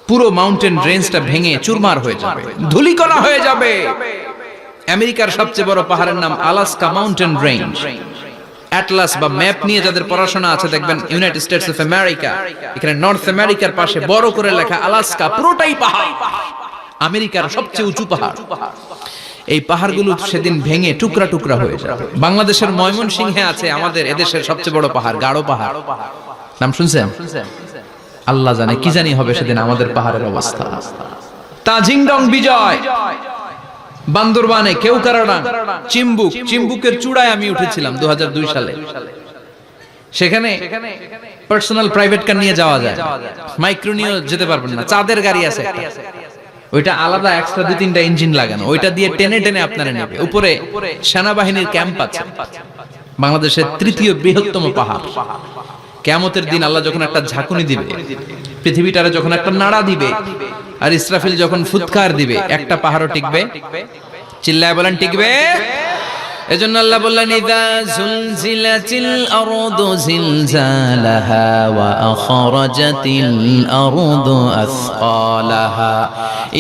পুরো মাউন্টেন রেঞ্জটা ভেঙে চুরমার হয়ে যাবে, ধূলিকণা হয়ে যাবে। আমেরিকার সবচেয়ে বড় পাহাড়ের নাম আলাস্কা মাউন্টেন রেঞ্জ। অ্যাটলাস বা ম্যাপ নিয়ে যাদের পড়াশোনা আছে দেখবেন ইউনাইটেড স্টেটস অফ আমেরিকা, এখানে নর্থ আমেরিকার পাশে বড় করে লেখা আলাস্কা, পুরোটাই পাহাড়, আমেরিকার সবচেয়ে উঁচু পাহাড়। এই পাহাড়গুলো সেদিন ভেঙে টুকরা টুকরা হয়ে যাবে। বাংলাদেশের ময়মনসিংহে আছে আমাদের এদেশের সবচেয়ে বড় পাহাড়, গাঢ় পাহাড়। নাম শুনছেন? আল্লাহ জানে কি জানি হবে সেদিন আমাদের পাহাড়ের অবস্থা। তাজিংডং বিজয়, বান্দরবানে কেউকারাডাং, চিম্বুকের চূড়ায় আমি উঠেছিলাম 2002 সালে। সেখানে পার্সোনাল প্রাইভেট কার নিয়ে যাওয়া যায়, মাইক্রো নিয়েও যেতে পারবেন না, চাঁদের গাড়ি আছে একটা। ওইটা আলাদা এক্সট্রা 2-3টা ইঞ্জিন লাগানো, ওইটা দিয়ে টেনে টেনে আপনারা নেবে। উপরে সেনাবাহিনীর ক্যাম্প আছে, বাংলাদেশের 3য় বৃহত্তম পাহাড়। কিয়ামতের দিন আল্লাহ যখন একটা ঝাঁকুনি দিবে, পৃথিবীটারে যখন একটা নাড়া দিবে, আর ইসরাফিল যখন ফুৎকার দিবে, একটা পাহাড়ও টিকবে? চিল্লায় বলেন টিকবে? এজন্য আল্লাহ বললেন ইযা যুলজিলাতিল আরদু জিলজালাহা ওয়া আখরাজাতিল আরদু আসকালাহা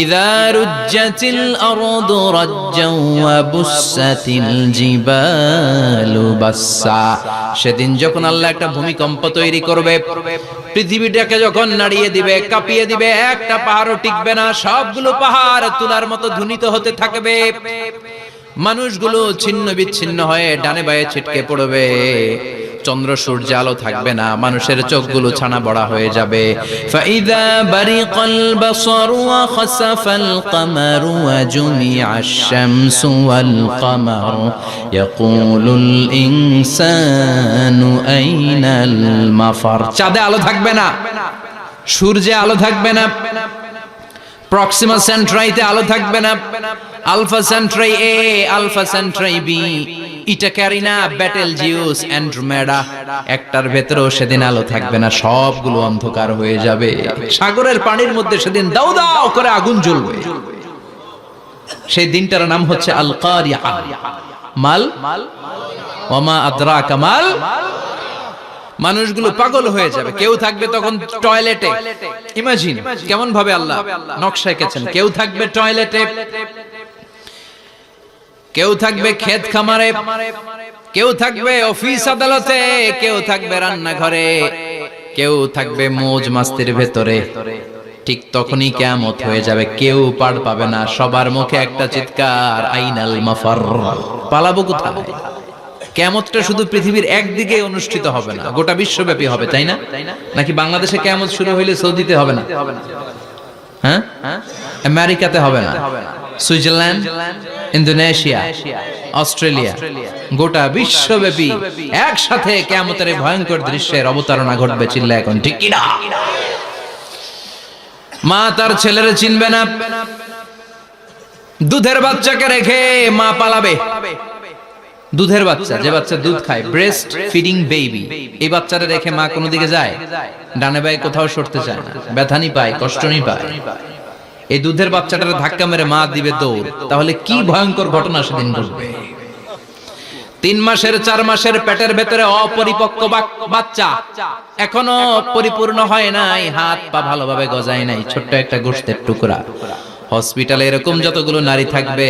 ইযা রুজ্জাতিল আরদু রাজ্জাও ওয়া বুসাতিল জিবালু বাসসা। সেদিন যখন আল্লাহ একটা ভূমিকম্প তৈরি করবে, পৃথিবীটাকে যখন নাড়িয়ে দিবে, কাঁপিয়ে দিবে, একটা পাহাড়ও টিকবে না, সবগুলো পাহাড় তুলার মতো ধ্বনিত হতে থাকবে। মানুষগুলো ছিন্ন বিচ্ছিন্ন হয়ে ডানে বায়ে ছিটকে পড়বে, চন্দ্র সূর্য আলো থাকবে না, মানুষের চোখগুলো ছানা বড়া হয়ে যাবে। ফাইদা বারিকাল বাসারু ওয়া খাসাফাল কামারু ওয়া জুমিআশ শামসু ওয়াল কামার ইয়াকুলুল ইনসানু আইনাল মাফার। চাঁদে আলো থাকবে না, সূর্যে আলো থাকবে না, প্রক্সিমা সেন্ট্রাইতে আলো থাকবে না, আলফা সেন্ট্রাই এ, আলফা সেন্ট্রাই বি, ইটা ক্যারিনা, ব্যাটেল জিউস, অ্যান্ড্রোমেডা, একটার ভেতরেও সেদিন আলো থাকবে না, সবগুলো অন্ধকার হয়ে যাবে। সাগরের পানির মধ্যে সেদিন দাউ দাউ করে আগুন জ্বলবে। সেই দিনটার নাম হচ্ছে আল কারিআ। মাল ওয়া মা আদরাকা মাল। মানুষগুলো পাগল হয়ে যাবে। কেউ থাকবে তখন টয়লেটে, ইমাজিন কেমন ভাবে আল্লাহ নকশা এঁকেছেন। কেউ থাকবে টয়লেটে, কেউ থাকবে ক্ষেত খামারে, কেউ থাকবে অফিস আদালতে, কেউ থাকবে রান্নাঘরে, কেউ থাকবে মৌজ মাস্তির ভেতরে। ঠিক তখনই কিয়ামত হয়ে যাবে, কেউ পার পাবে না, সবার মুখে একটা চিৎকার, আইনাল মাফার। পালাবো কোথায়? কিয়ামতটা শুধু পৃথিবীর একদিকে অনুষ্ঠিত হবে না, গোটা বিশ্বব্যাপী হবে, তাই না? নাকি বাংলাদেশে কিয়ামত শুরু হইলে সৌদিতে হবে না? হ্যাঁ, আমেরিকাতে হবে না, সুইজারল্যান্ড, ইন্দোনেশিয়া, অস্ট্রেলিয়া, গোটা বিশ্বব্যাপী একসাথে কিয়ামতের ভয়ঙ্কর দৃশ্যের অবতারণা ঘটবে। চিল্লা এখন ঠিক কি না? মা তার ছেলেরে চিনবে না, দুধের বাচ্চাকে রেখে মা পালাবে। দুধের বাচ্চা, যে বাচ্চা দুধ খায়, ব্রেস্ট ফিডিং বেবি, এই বাচ্চাটা রেখে মা কোনো দিকে যায়? ডানে বায়ে কোথাও সরতে চায় না, ব্যথানি পায়, কষ্টনি পায়। এই দুধের বাচ্চাটার ধাক্কা মেরে মা দিবে দৌড়। তাহলে কি ভয়ঙ্কর ঘটনা সেদিন ঘটবে। 3 মাসের 4 মাসের পেটের ভেতরে অপরিপক্ক বাচ্চা, এখনো পরিপূর্ণ হয় নাই, হাত পা ভালোভাবে গজায় নাই, ছোট্ট একটা গোশতের টুকরা। হসপিটালে এরকম যতগুলো নারী থাকবে,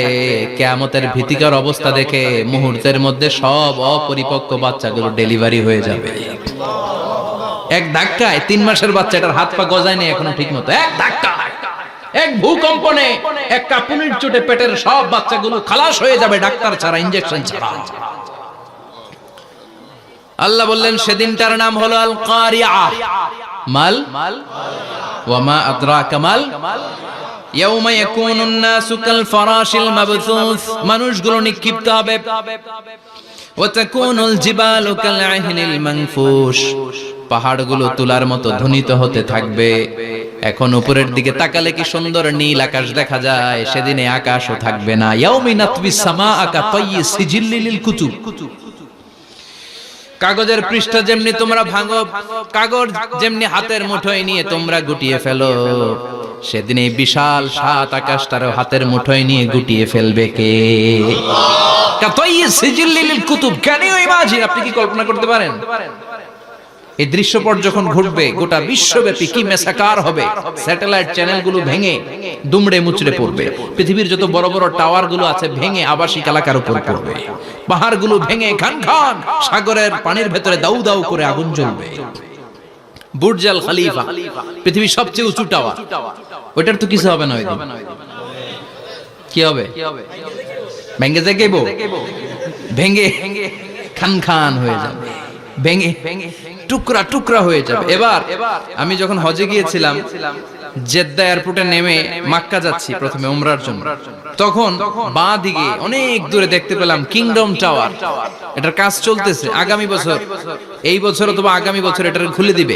কিয়ামতের ভীতিকর অবস্থা দেখে মুহূর্তের মধ্যে সব অপরিপক্ক বাচ্চাগুলো ডেলিভারি হয়ে যাবে। এক ধাক্কায় 3 মাসের বাচ্চাটার হাত পা গজায় নেই এখনো ঠিক মতো, এক ধাক্কায়, এক ভূকম্পনে, এক কাঁপুনির চোটে পেটের সব বাচ্চাগুলো খালাস হয়ে যাবে, ডাক্তার ছাড়া, ইনজেকশন ছাড়া। আল্লাহ বললেন সেদিনটার নাম হলো আল কারিআ। মাল ওয়া মা আদরাকা মাল। ইয়াউমা ইয়াকুনুন নাসু কাল ফারাশিল মাবথুস, মানুষগুলো নিক্ষিপ্ত হবে। ওয়া তাকুনুল জিবালু কাল আহিনিল মানফুশ, পাহাড়গুলো তুলার মতো ধ্বনিত হতে থাকবে। এখন উপরের দিকে তাকালে কি সুন্দর নীল আকাশ দেখা যায়, সেদিনে আকাশও থাকবে না। ইয়াউমি নাতবিস সামাআ কা তায়্যি সিজিল্লিল কুতুব, কাগজের পৃষ্ঠা যেমনি তোমরা ভাঙো, কাগজ যেমনি হাতের মুঠোয় নিয়ে তোমরা গুটিয়ে ফেলো, সেদিন এই বিশাল 7 আকাশটারও হাতের মুঠোয় নিয়ে গুটিয়ে ফেলবে কে? কাতাইয়ি সিজিল্লিল কুতুব। Can you imagine? আপনি কি কল্পনা করতে পারেন? এই দৃশ্যপট যখন ঘটবে, গোটা বিশ্বব্যাপী কি মেসাকার হবে। স্যাটেলাইট চ্যানেলগুলো ভেঙে দুমড়ে মুচড়ে পড়বে, পৃথিবীর যত বড় বড় টাওয়ার গুলো আছে ভেঙে আবাসিক এলাকার উপর পড়বে, পাহাড়গুলো ভেঙে খান খান সাগরের পানির ভেতরে দাউ দাউ করে আগুন জ্বলবে। বুর্জ আল খলিফা, পৃথিবীর সবচেয়ে উঁচু টাওয়ার, ওটার তো কিছু হবে না। ওই দিন কি হবে? ভেঙে যাইব, ভেঙে খান খান হয়ে যাবে, ভেঙে টুকরা টুকরা হয়ে যাবে। এবার আমি যখন হজে গিয়েছিলাম, জেদ্দা এয়ারপোর্টে নেমে মক্কা যাচ্ছি প্রথমে উমরার জন্য, তখন বাঁ দিকে অনেক দূরে দেখতে পেলাম কিংডম টাওয়ার। এটার কাজ চলতেছে, আগামী বছর, এই বছর অথবা আগামী বছর এটা খুলে দিবে।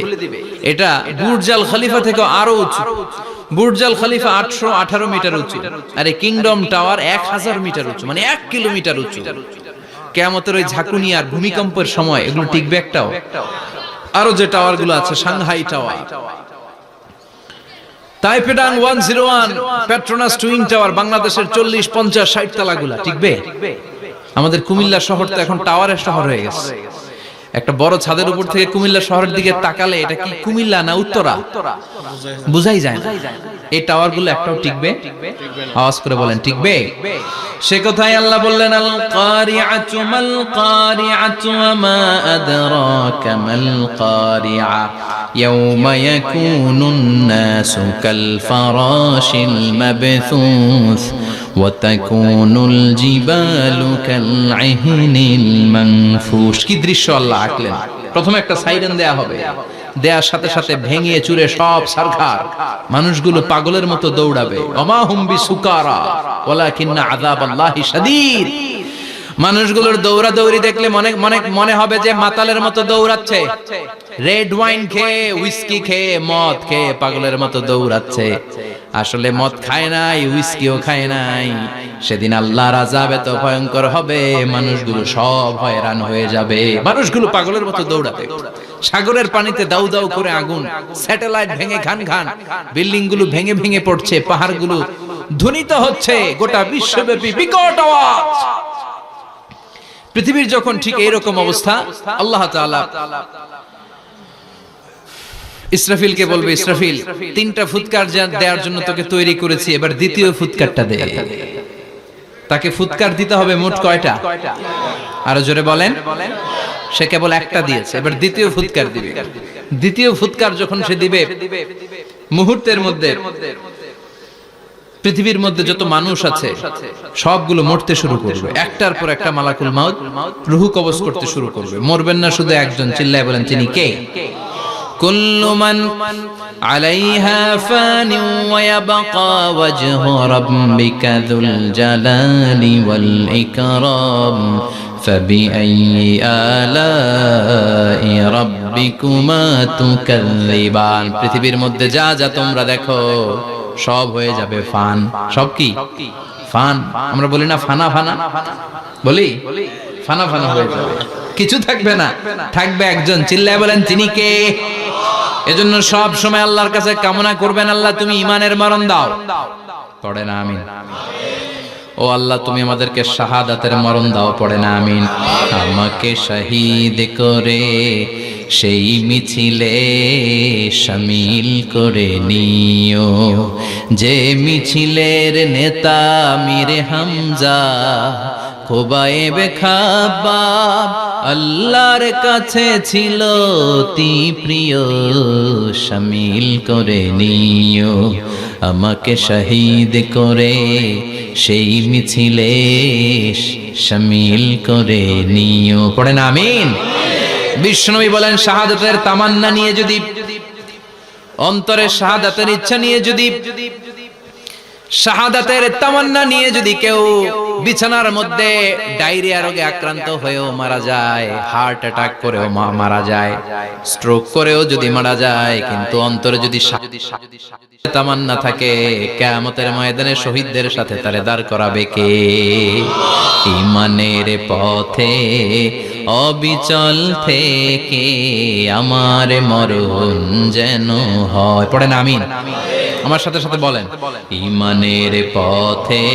এটা বুর্জ আল খলিফা থেকে আরো উঁচু। বুর্জ আল খলিফা 818 মিটার উঁচু, আর এই কিংডম টাওয়ার 1000 মিটার উঁচু, মানে 1 কিলোমিটার উঁচু। কিয়ামতের ওই ঝাঁকুনি আর ভূমিকম্পের সময় এগুলো টিকবে একটাও? আরো যে টাওয়ার গুলো আছে, সাংহাই টাওয়ার, তাইপেডাং 101, পেট্রোনাস টুইন টাওয়ার, বাংলাদেশের 40, 50, 60 তলাগুলা টিকবে? আমাদের কুমিল্লা শহর তো এখন টাওয়ারের শহর হয়ে গেছে। একটা বড় ছাদের উপর থেকে কুমিল্লা শহরের দিকে তাকালে এটা কি কুমিল্লা না উত্তরা বুঝাই যায় না। এই টাওয়ার গুলো একটাও টিকবে? আওয়াজ করে বলেন, টিকবে? সে কথাই আল্লাহ বললেন, আল কারিআতু মাল কারিআতু ওয়া মা আদরাকা মাল কারিআ ইয়াওমা ইয়াকুনুন নাসু কাল ফারাশিল মাবথুস ওয়া তাকুনুল জিবালু কাল ইহনিল মানফুশ। কি দৃশ্য আল্লাহ আঁকলেন! প্রথমে একটা সাইরেন দেয়া হবে, দেয়ার সাথে সাথে ভেঙে চুরে সব সারখার, মানুষগুলো পাগলের মতো দৌড়াবে। ওমা হুম বিসুকারা ওয়ালাকিন্না আযাবাল্লাহি শাদীদ। মানুষগুলোর দৌড়াদৌড়ি দেখলে মনে হবে যে মাতালের মতো দৌড়াচ্ছে, রেড ওয়াইন খেয়ে, হুইস্কি খেয়ে, মদ খেয়ে পাগলের মতো দৌড়াচ্ছে। আসলে মদ খায় নাই, হুইস্কিও খায় নাই। সেদিন আল্লাহর আযাব এত ভয়ঙ্কর হবে, মানুষগুলো সব হয়রান হয়ে যাবে, মানুষগুলো পাগলের মতো দৌড়াবে। সাগরের পানিতে দাউ দাউ করে আগুন, স্যাটেলাইট ভেঙে খান খান, বিল্ডিং গুলো ভেঙে ভেঙে পড়ছে, পাহাড়গুলো ধ্বনিত হচ্ছে, গোটা বিশ্বব্যাপী বিকট আওয়াজ। পৃথিবীর যখন ঠিক এইরকম অবস্থা, আল্লাহ তাআলা ইসরাফিলকে বলবে, ইসরাফিল, 3টা ফুৎকার দেওয়ার জন্য তোকে তৈরি করেছি, এবার দ্বিতীয় ফুৎকারটা দে। তাকে ফুৎকার দিতে হবে মোট কয়টা? আরো জোরে বলেন। সে কেবল একটা দিয়েছে, এবার দ্বিতীয় ফুৎকার দিবে। দ্বিতীয় ফুৎকার যখন সে দিবে, মুহূর্তের মধ্যে পৃথিবীর মধ্যে যত মানুষ আছে সবগুলো মরতে শুরু করবে। একটার পর একটা মালাকুল মাউত রূহ কবজ করতে শুরু করবে। মরবেন না শুধু একজন, চিল্লায় বলেন, তিনি কে? কুল্লু মান আলাইহা ফানি ওয়া ইয়াবকা ওয়াজহু রাব্বিকা যুল জালালি ওয়াল ইকরাম ফাবিআইয়ি আলাই রাব্বিকুমা তুকাযযিবান। পৃথিবীর মধ্যে যা যা তোমরা দেখো সব হয়ে যাবে ফান। সব কি? ফান। আমরা বলি না ফানা ফানা, বলি ফানা ফানা হয়ে যাবে, কিছু থাকবে না, থাকবে একজন। চিল্লায় বলেন, তিনি কে? এজন্য সব সময় আল্লাহর কাছে কামনা করবেন, আল্লাহ তুমি ঈমানের মরণ দাও। পড়ে না আমিন? ও আল্লাহ তুমি আমাদেরকে শাহাদাতের মরণ দাও। পড়ে না আমিন? আমাকে শহীদ করে সেই মিছিলে শামিল করে নিও, যে মিছিলের নেতা মীরে হামজা খোবায়েবে খাব্বাব আল্লাহর কাছে ছিল অতি প্রিয়, শামিল করে নিও। আমাকে শহীদ করে সেই মিছিলে শামিল করে নিও। পড়েন আমিন? বিশ্বনবী বলেন, শাহাদাতের তামান্না নিয়ে যদি, অন্তরে শাহাদাতের ইচ্ছা নিয়ে যদি, শাহাদাতের তামান্না নিয়ে যদি কেউ বিছানার মধ্যে ডায়রিয়া রোগে আক্রান্ত হয়েও মারা যায়, হার্ট অ্যাটাক করেও মারা যায়, স্ট্রোক করেও যদি মারা যায়, কিন্তু অন্তরে যদি তামান্না থাকে, কিয়ামতের ময়দানে শহীদদের সাথে তারে দাঁড় করাবে কে? ঈমানের পথে অবিচল থেকে আমার মরণ যেন হয়। পড়েন আমিন? আমার সাথে সাথে বলেন, ঈমানের পথে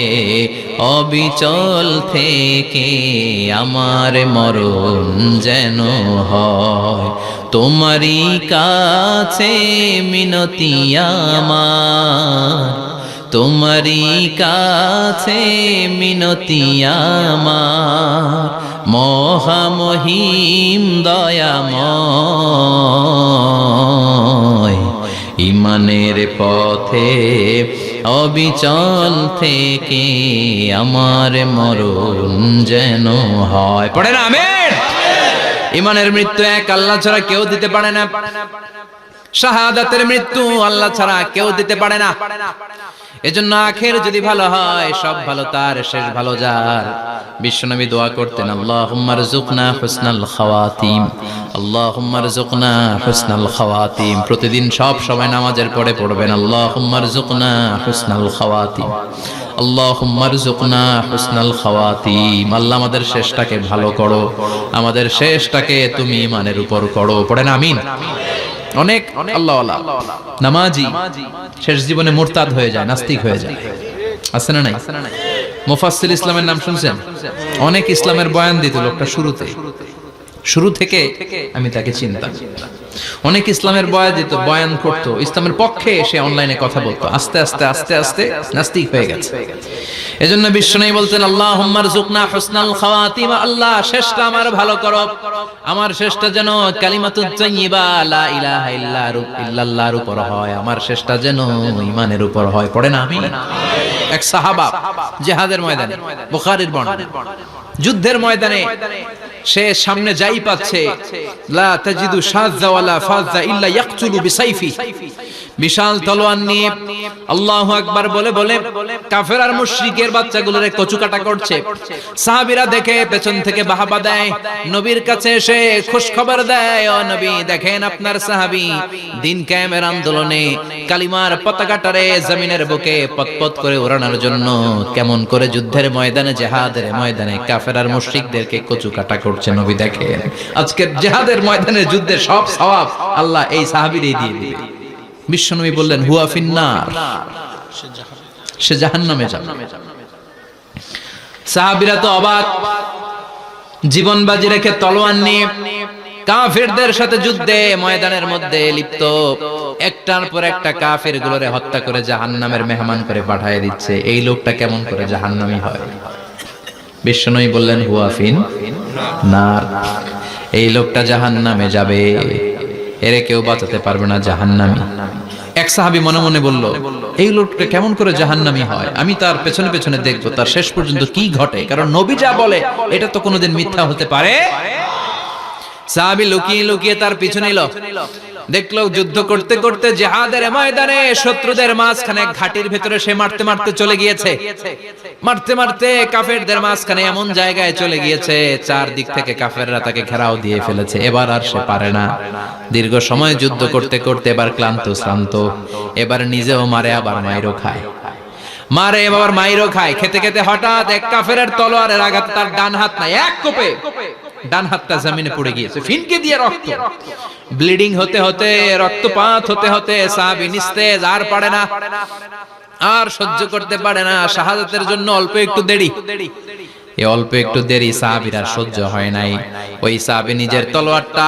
অবিচল থেকে আমার মরণ যেন হয়। তোমারই কাছে মিনতি আমার, তোমারই কাছে মিনতি আমার, মহামহিম দয়াময়। ঈমানের পথে অবিচল থেকে আমার মরণ যেন হয়। পড়ে না আমিন? ঈমানের মৃত্যু এক আল্লাহ ছাড়া কেউ দিতে পারে না। শাহাদাতের মৃত্যু আল্লাহ ছাড়া কেউ দিতে পারে না। এজন্য আখের যদি ভালো হয়, সব ভালো তার, শেষ ভালো যার। বিশ্বনবী দোয়া করতেন, আল্লাহুম্মা রযুকনা হুসনাল খাওয়াতিম, আল্লাহুম্মা রযুকনা হুসনাল খাওয়াতিম। প্রতিদিন সব সময় নামাজের পরে পড়বেন, আল্লাহুম্মা রযুকনা হুসনাল খাওয়াতিম, আল্লাহুম্মা রযুকনা হুসনাল খাওয়াতিম। আল্লাহ আমাদের শেষটাকে ভালো করো, আমাদের শেষটাকে তুমি ঈমানের উপর করো। পড়েন আমিন। অনেক আল্লাহওয়ালা নামাজি শেষ জীবনে মুরতাদ হয়ে যায়, নাস্তিক হয়ে যায়, আছে না নাই? মুফাসসির ইসলামের নাম শুনছেন? অনেক ইসলামের বয়ান দিত লোকটা শুরু থেকে আমি তাকে চিনতাম। অনেক ইসলামের বয়ান করতো, ইসলামের পক্ষে সে অনলাইনে কথা বলতো। আস্তে আস্তে আস্তে আস্তে নাস্তিক হয়ে গেছে। এজন্য বিশ্বনবী বলতেন, আল্লাহুম্মা রযুকনা হুসনাল খাওয়াতিম, আল্লাহ শেষটা আমার ভালো করো, আমার শেষটা যেন কালিমাতুত তাইয়্যিবা লা ইলাহা ইল্লাল্লাহর উপর হয়, আমার শেষটা যেন ঈমানের উপর হয়। পড়েন আমিন। এক সাহাবা জিহাদের ময়দানে, বুখারীর বর্ণনা, যুদ্ধের ময়দানে সে সামনে যাই পাচ্ছে, লা তাজিদু শাযযা ওয়ালা ফাযযা ইল্লা ইয়াকতুলু বিসাইফি, বিশাল তলোয়ার নিয়ে আল্লাহু আকবার বলে বলে কাফের আর মুশরিকের বাচ্চাগুলোরে কচুকাটা করছে। সাহাবীরা দেখে পেছন থেকে বাহাবা দেয়, নবীর কাছে এসে খুশ খবর দেয়, ও নবী দেখেন আপনার সাহাবী দিন কায়েমের আন্দোলনে কালিমার পতাকাটারে জমিনের বুকে পতপত করে ওড়ানোর জন্য কেমন করে যুদ্ধের ময়দানে, জিহাদের ময়দানে কাফের আর মুশরিকদেরকে কচুকাটা করছে। নবী দেখেন আজকের জিহাদের ময়দানে যুদ্ধের সব সওয়াব আল্লাহ এই সাহাবীরই দিয়ে দিবে। বিশ্বনবী বললেন, হুয়া ফিন্নার, সে জাহান্নামে যাবে। সাহাবীরা তো অবাক, জীবন বাজি রেখে তলোয়ার নিয়ে কাফেরদের সাথে যুদ্ধে ময়দানের মধ্যে লিপ্ত, একটার পর একটা কাফের গুলোরে হত্যা করে জাহান্নামের মেহমান করে পাঠিয়ে দিচ্ছে। এই লোকটা কেমন করে জাহান্নামী হয়? বিশ্বনবী বললেন, হুয়া ফিন্নার, এই লোকটা জাহান্নামে যাবে, এরে কেউ বাঁচাতে পারবে না, জাহান্নামী। এক সাহাবী মনে মনে বলল, এই লোকটা কেমন করে জাহান্নামী হয়, আমি তার পেছনে পেছনে দেখবো তার শেষ পর্যন্ত কি ঘটে, কারণ নবী যা বলে এটা তো কোনোদিন মিথ্যা হতে পারে। সাহাবী লুকিয়ে লুকিয়ে তার পিছনে এলো, দেখলো যুদ্ধ করতে করতে জিহাদের ময়দানে শত্রুদের মাঝখানে ঘাটির ভেতরে সে মারতে মারতে চলে গিয়েছে, মারতে মারতে কাফেরদের মাঝখানে এমন জায়গায় চলে গিয়েছে চারদিক থেকে কাফেররা তাকে ঘেরাও দিয়ে ফেলেছে। এবার আর সে পারে না, দীর্ঘ সময় যুদ্ধ করতে করতে এবার ক্লান্ত শ্রান্ত, এবার নিজেও মারে আবার মাইরও খায়, মারে আবার মাইরও খায়। খেতে খেতে হঠাৎ এক কাফেরের তলোয়ারের আঘাতে তার ডান হাত নাই, এক কোপে ডান হাতটা জমিনে পড়ে গিয়েছে, ফিনকে দিয়ে রক্ত, ব্লিডিং হতে হতে, রক্তপাত হতে হতে সাহাবী নিস্তেজ, আর পারে না, আর সহ্য করতে পারে না। শাহাদাতের জন্য অল্প একটু দেরি, এই অল্প একটু দেরি সাহাবীর আর সহ্য হয় নাই। ওই সাহাবী নিজের তলোয়ারটা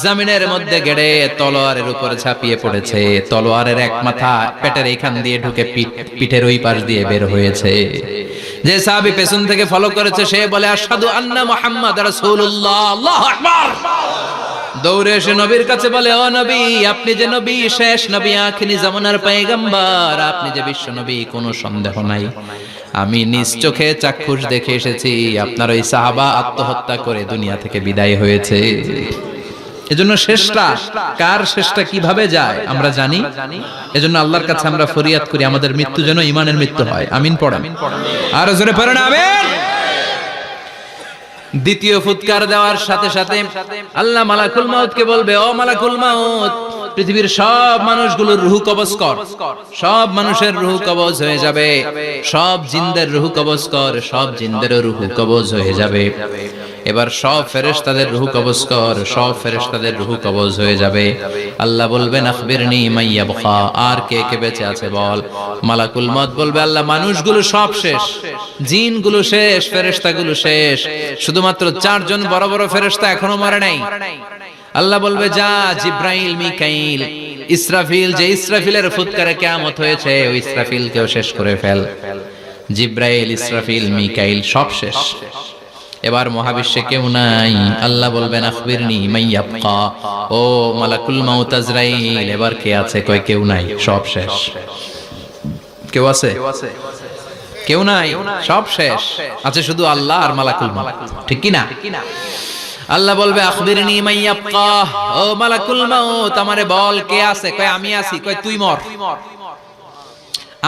জমিনের মধ্যে গেড়ে তলোয়ারের উপরে ঝাঁপিয়ে পড়েছে। তলোয়ারের এক মাথা পেটের এইখান দিয়ে ঢুকে পিঠের ওই পাশ দিয়ে বের হয়েছে। যে সাহাবী পেছন থেকে ফলো করেছে সে বলে, আশহাদু আন্না মুহাম্মাদ রাসূলুল্লাহ, আল্লাহু আকবার। দৌড়ে এসে নবীর কাছে বলে, ও নবী, আপনি যে নবী, শেষ নবী, আখিরি জামানার পয়গম্বর, আপনি যে বিশ্ব নবী, কোনো সন্দেহ নাই, আমি নিজ চোখে চাক্ষুষ দেখে এসেছি আপনার ওই সাহাবা আত্মহত্যা করে দুনিয়া থেকে বিদায় হয়েছে। এজন্য শেষটা কার, শেষটা কিভাবে যায় আমরা জানি। এজন্য আল্লাহর কাছে আমরা ফরিয়াদ করি আমাদের মৃত্যু যেন ঈমানের মৃত্যু হয়। আমিন পড়েন, আর জোরে পড়েন আমিন। দ্বিতীয় ফুৎকার দেওয়ার সাথে সাথে আল্লাহ মালাকুল মাউতকে বলবে, ও মালাকুল মাউত, পৃথিবীর সব মানুষগুলোর রূহ কবজ কর, সব মানুষের রূহ কবজ হয়ে যাবে, সব জিনদের রূহ কবজ কর, সব জিনদেরও রূহ কবজ হয়ে যাবে। এবার সব ফেরেশতাদের রূহ কবজ কর, সব ফেরেশতাদের রূহ কবজ হয়ে যাবে। আল্লাহ বলবেন, আখবিরনি মাইয়াবকা, আর কে কে বেঁচে আছে বল। মালাকুল মউত বলবে, আল্লাহ মানুষগুলো সব শেষ, জিনগুলো শেষ, ফেরেশতাগুলো শেষ, শুধুমাত্র চারজন বড় বড় ফেরেশতা এখনো মরে নাই। আল্লাহ বলবে, যা জিব্রাইল, মিকাইল, ইসরাফিল, যে ইসরাফিলের ফুৎকারে কিয়ামত হয়েছে ওই ইসরাফিলকেও শেষ করে ফেল। জিব্রাইল, ইসরাফিল, মিকাইল সব শেষ, এবার মহাবিশ্বে কেউ নাই। আল্লাহ বলবেন, আখবিরনি মাইয়াবকা, ও মালাকুল মাউত আজরাইল, এবার কে আছে? কয় কেউ নাই, সব শেষ। কেউ আছে? কেউ নাই, সব শেষ, আছে শুধু আল্লাহ আর মালাকুল মাউত, ঠিক কি না? আল্লাহ বলবে আখবিরনি মাইয়াবকা, ও মালাকুল মাউত আমারে বল কে আছে? কয় আমি আছি। কয় তুই মর।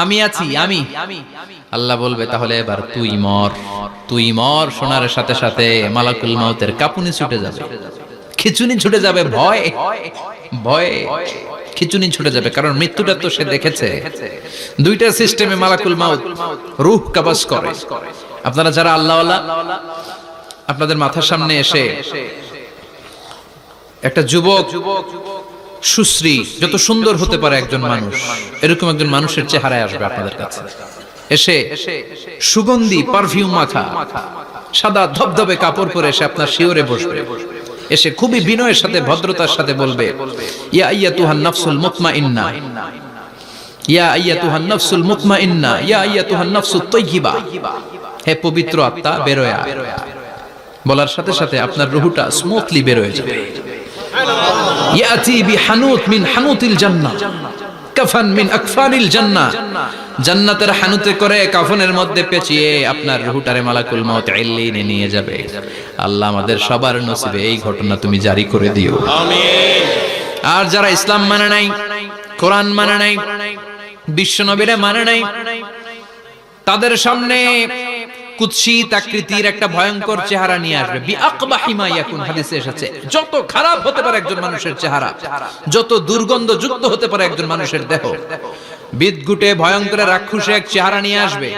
আমি আছি, আমি। আল্লাহ বলবে তাহলে এবার তুই মর। তুই মর শোনার সাথে সাথে মালাকুল মাউতের কাঁপুনি ছুটে যাবে, খিচুনি ছুটে যাবে, ভয় ভয় খিচুনি ছুটে যাবে, কারণ মৃত্যুটা তো সে দেখেছে। দুইটা সিস্টেমে মালাকুল মাউত রূহ কবজ করে। আপনারা যারা আল্লাহওয়ালা, আপনাদের মাথার সামনে এসে একটা যুবক সুশ্রী, যত সুন্দর হতে পারে একজন মানুষ, এরকম একজন মানুষের চেহারায় আসবে আপনাদের কাছে, এসে সুগন্ধি পারফিউম মাখা সাদা ধবধবে কাপড় পরে এসে আপনার শিওরে বসবে, এসে খুবই বিনয়ের সাথে ভদ্রতার সাথে বলবে, ইয়া আইয়াতুহান নাফসুল মুতমাইন্না, ইয়া আইয়াতুহান নাফসুল মুতমাইন্না, ইয়া আইয়াতুহান নাফসুত তাইয়্যিবা, হে পবিত্র আত্মা বেরোয় আয়। বলার সাথে সাথে আপনার রূহটা স্মুথলি বের হয়ে যাবে। ইয়াতি বিহানুত মিন হানুতিল জান্নাহ, কাফান মিন আকফানিল জান্নাহ, জান্নাতের হানুতে করে কাফনের মধ্যে পেঁচিয়ে আপনার রূহটারে মালাকুল মাউত ইল্লিনে নিয়ে যাবে। আল্লাহ আমাদের সবার নসিবে এই ঘটনা তুমি জারি করে দিও, আমিন। আর যারা ইসলাম মানে নাই, কোরআন মানে নাই, বিশ্ব নবীরে মানে নাই, তাদের সামনে কুৎসিত আকৃতির একটা ভয়ঙ্কর চেহারা নিয়ে আসবে। বিআকবাহি মা ইয়াকুন, হাদিসে এসেছে যত খারাপ হতে পারে একজন মানুষের চেহারা, যত দুর্গন্ধযুক্ত হতে পারে একজন মানুষের দেহ, বিদঘুটে ভয়ঙ্কর রাক্ষসে এক চেহারা নিয়ে আসবে।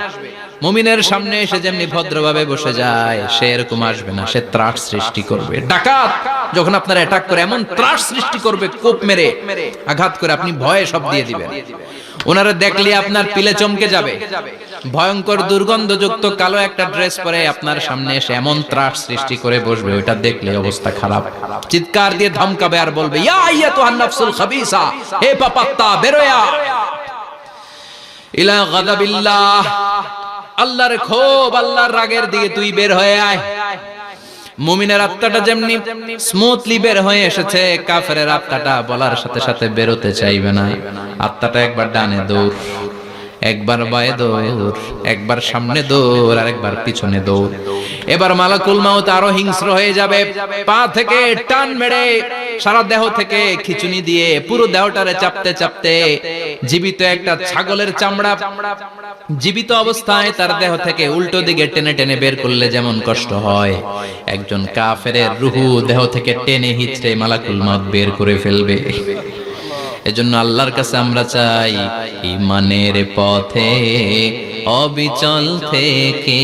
মুমিনের সামনে এসে যেমনি ভদ্রভাবে বসে যায়, সে এরকম আসবে না, সে ত্রাস সৃষ্টি করবে। ডাকাত যখন আপনার অ্যাটাক করে এমন ত্রাস সৃষ্টি করবে, কোপ মেরে আঘাত করে আপনি ভয়ে সব দিয়ে দিবেন। ওনারা দেখলে আপনার পিলে চমকে যাবে। ভয়ঙ্কর দুর্গন্ধযুক্ত কালো একটা ড্রেস পরে আপনার সামনে এসে এমন ত্রাস সৃষ্টি করে বসবে, ওটা দেখলে অবস্থা খারাপ। চিৎকার দিয়ে ধমকাবে আর বলবে, ইয়া আইয়াতুহান নাফসুল খাবিসা, হে পাপাত্তা বেরোয়া ইলা গাদাবিল্লাহ, আল্লাহর ক্ষোভ, আল্লাহর রাগের দিকে তুই বের হয়ে আয়। মুমিনের আত্মাটা যেমনি স্মুথলি বের হয়ে এসেছে, কাফেরের আত্মাটা বলার সাথে সাথে বেরোতে চাইবে না। আত্মাটা একবার ডানে দৌড়, একবার বায়ে দৌড়, একবার সামনে দৌড়, আর একবার পিছনে দৌড়। এবার মালাকুল মাউত আরো হিংস্র হয়ে যাবে, পা থেকে টান মেরে সারা দেহ থেকে খিচুনি দিয়ে পুরো দেহটারে চাপতে চাপতে জীবিত একটা ছাগলের চামড়া জীবিত অবস্থায় তার দেহ থেকে উল্টো দিকে টেনে টেনে বের করলে যেমন কষ্ট হয়, একজন কাফেরের রূহ দেহ থেকে টেনে হিচড়ে মালাকুল মাউত বের করে ফেলবে। এজন্য আল্লাহর কাছে আমরা চাই, ঈমানের পথে অবিচল থেকে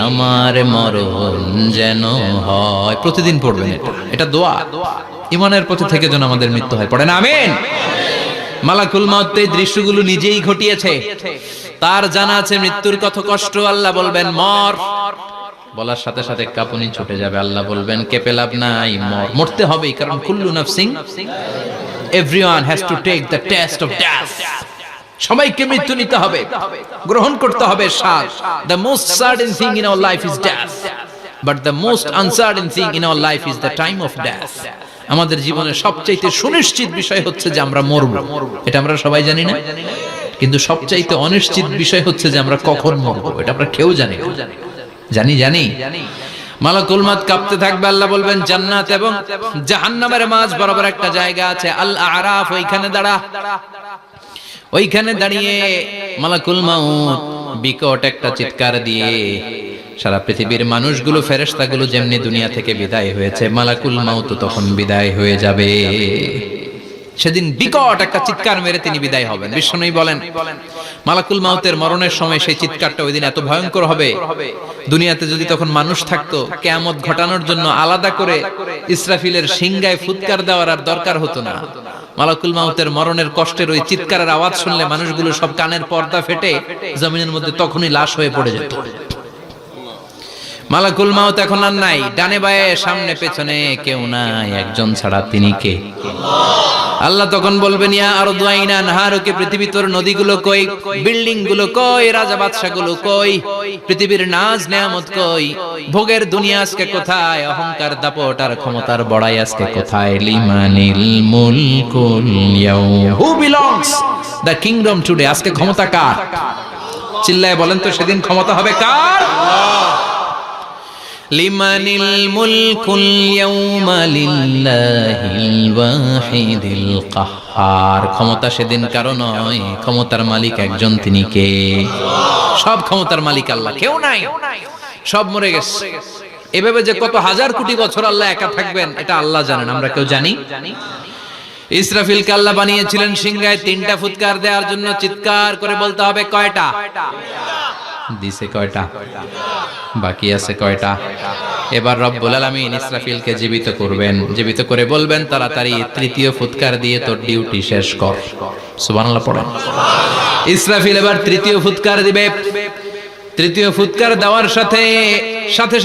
আমার মরণ যেন হয়। প্রতিদিন পড়বেন এটা, এটা দোয়া। ঈমানের পথে থেকে যেন আমাদের মৃত্যু হয়, পড়েন আমিন। মালাকুল মাউত এই দৃশ্যগুলো নিজেই ঘটিয়েছে, তার জানা আছে মৃত্যুর কত কষ্ট। আল্লাহ বলবেন মর, বলার সাথে সাথে কাঁপুনি ছুটে যাবে। আল্লাহ বলবেন কেঁপে লাভ নাই, মর, মরতে হবেই, কারণ কুল্লু নাফসিন, everyone has to take the test of death. সবাইকে মৃত্যু নিতে হবে, গ্রহণ করতে হবে স্বাদ। The most certain thing in our life is death, but the most uncertain thing in our life is the time of death. আমাদের জীবনের সবচাইতে সুনিশ্চিত বিষয় হচ্ছে যে আমরা মরব, এটা আমরা সবাই জানি না, কিন্তু সবচাইতে অনিশ্চিত বিষয় হচ্ছে যে আমরা কখন মরব, এটা আমরা কেউ জানি না। জানি মালাকুল মাউত কাঁপতে থাকবে। আল্লাহ বলবেন জান্নাত এবং জাহান্নামের মাঝ বরাবর একটা জায়গা আছে, আল আরাফ, ওইখানে দাঁড়া। ওইখানে দাঁড়িয়ে মালাকুল মাউত বিকট একটা চিৎকার দিয়ে সারা পৃথিবীর মানুষগুলো, ফেরেশতাগুলো যেমনি দুনিয়া থেকে বিদায় হয়েছে, মালাকুল মাউত তখন বিদায় হয়ে যাবে। সেদিন বিকট একটা চিৎকার মেরে তিনি বিদায় হবেন। বিশ্বনবী বলেন মালাকুল মাউতের মরণের সময় সেই চিৎকারটা ওই দিন এত ভয়ঙ্কর হবে, দুনিয়াতে যদি তখন মানুষ থাকতো, কিয়ামত ঘটানোর জন্য আলাদা করে ইসরাফিলের সিংগায় ফুৎকার দেওয়ার আর দরকার হতো না। মালাকুল মাউতের মরণের কষ্টের ওই চিৎকারের আওয়াজ শুনলে মানুষগুলো সব কানের পর্দা ফেটে জমিনের মধ্যে তখনই লাশ হয়ে পড়ে যেত। মালাকুল মাউত এখন আর নাই, ডানে বায়ে সামনে পেছনে কেউ নাই, একজন ছাড়া তিনি কে? আল্লাহ তখন বলবেন ইয়া আরদু আইনা নাহারুকে, পৃথিবী তোর নদীগুলো কই, বিল্ডিং গুলো কই, রাজা বাদশা গুলো কই, পৃথিবীর নাজ নেয়ামত কই, ভোগের দুনিয়া আজকে কোথায়, অহংকার দাপট আর ক্ষমতার বড়াই আজকে কোথায়? লিমানিল মুলকুল ইয়াউম, who belongs the kingdom today, আজকে ক্ষমতা কার? চিল্লায় বলেন তো সেদিন ক্ষমতা হবে কার? লিমানিল মুলকুল ইয়াউমা লিল্লাহিল ওয়াহিদিল কাহ্হার। ক্ষমতা সেদিন কারো নয়, ক্ষমতার মালিক একজন, তিনি কে? সব ক্ষমতার মালিক আল্লাহ, কেউ নাই, সব মরে গেছে। এভাবে যে কত হাজার কোটি বছর আল্লাহ একা থাকবেন এটা আল্লাহ জানেন, আমরা কেউ জানি? ইসরাফিলকে আল্লাহ বানিয়েছিলেন সিংহায় 3টা ফুৎকার দেওয়ার জন্য। চিৎকার করে বলতে হবে কয়টা? দিছে কয়টা? বাকি আছে কয়টা? এবার রব্বুল আলামিন ইসরাফিলকে জীবিত করবেন, জীবিত করে বলবেন তাড়াতাড়ি 3য় ফুৎকার দিয়ে তোর ডিউটি শেষ কর। সুবহানাল্লাহ পড়েন। ইসরাফিল এবার 3য় ফুৎকার দিবে। 3য় ফুৎকার দেওয়ার সাথে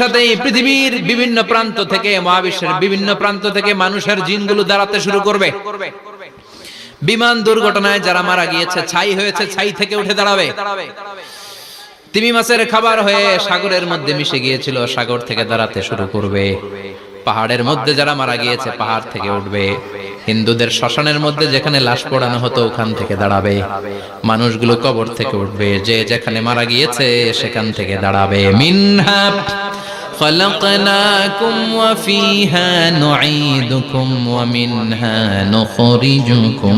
সাথেই পৃথিবীর বিভিন্ন প্রান্ত থেকে, মহাবিশ্বের বিভিন্ন প্রান্ত থেকে মানুষের জিনগুলো দাঁড়াতে শুরু করবে। বিমান দুর্ঘটনায় যারা মারা গিয়েছে, ছাই হয়েছে, ছাই থেকে উঠে দাঁড়াবে। তিমি মাছের খাবার হয়ে সাগরের মধ্যে মিশে গিয়েছিল, সাগর থেকে দাঁড়াতে শুরু করবে। পাহাড়ের মধ্যে যারা মারা গিয়েছে, পাহাড় থেকে উঠবে। হিন্দুদের শ্মশানের মধ্যে যেখানে লাশ পোড়ানো হতো, ওখান থেকে দাঁড়াবে। মানুষগুলো কবর থেকে উঠবে, যে যেখানে মারা গিয়েছে সেখান থেকে দাঁড়াবে। মিনহা خلقناكم وفيها نعيدكم ومنها نخرجكم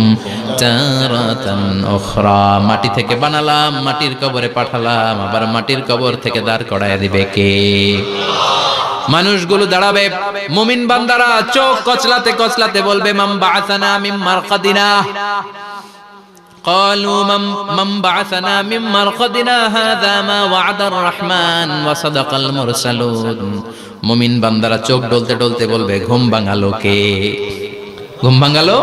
تارة أخرى। মাটি থেকে বানালাম, মাটির কবরে পাঠালাম, আবার মাটির কবর থেকে দাঁড় করায় দিবে কে? মানুষগুলো দাঁড়াবে। মুমিন বান্দারা চোখ কচলাতে কচলাতে বলবে মান বাআসানা মিন মারকাদিনা। قالوا من بعثنا من مرقدنا هذا ما وعد الرحمن وصدق المرسلون। মুমিন বান্দারা চোখ ডলতে ডলতে বলবে ঘুম ভাঙালো কে? ঘুম ভাঙালো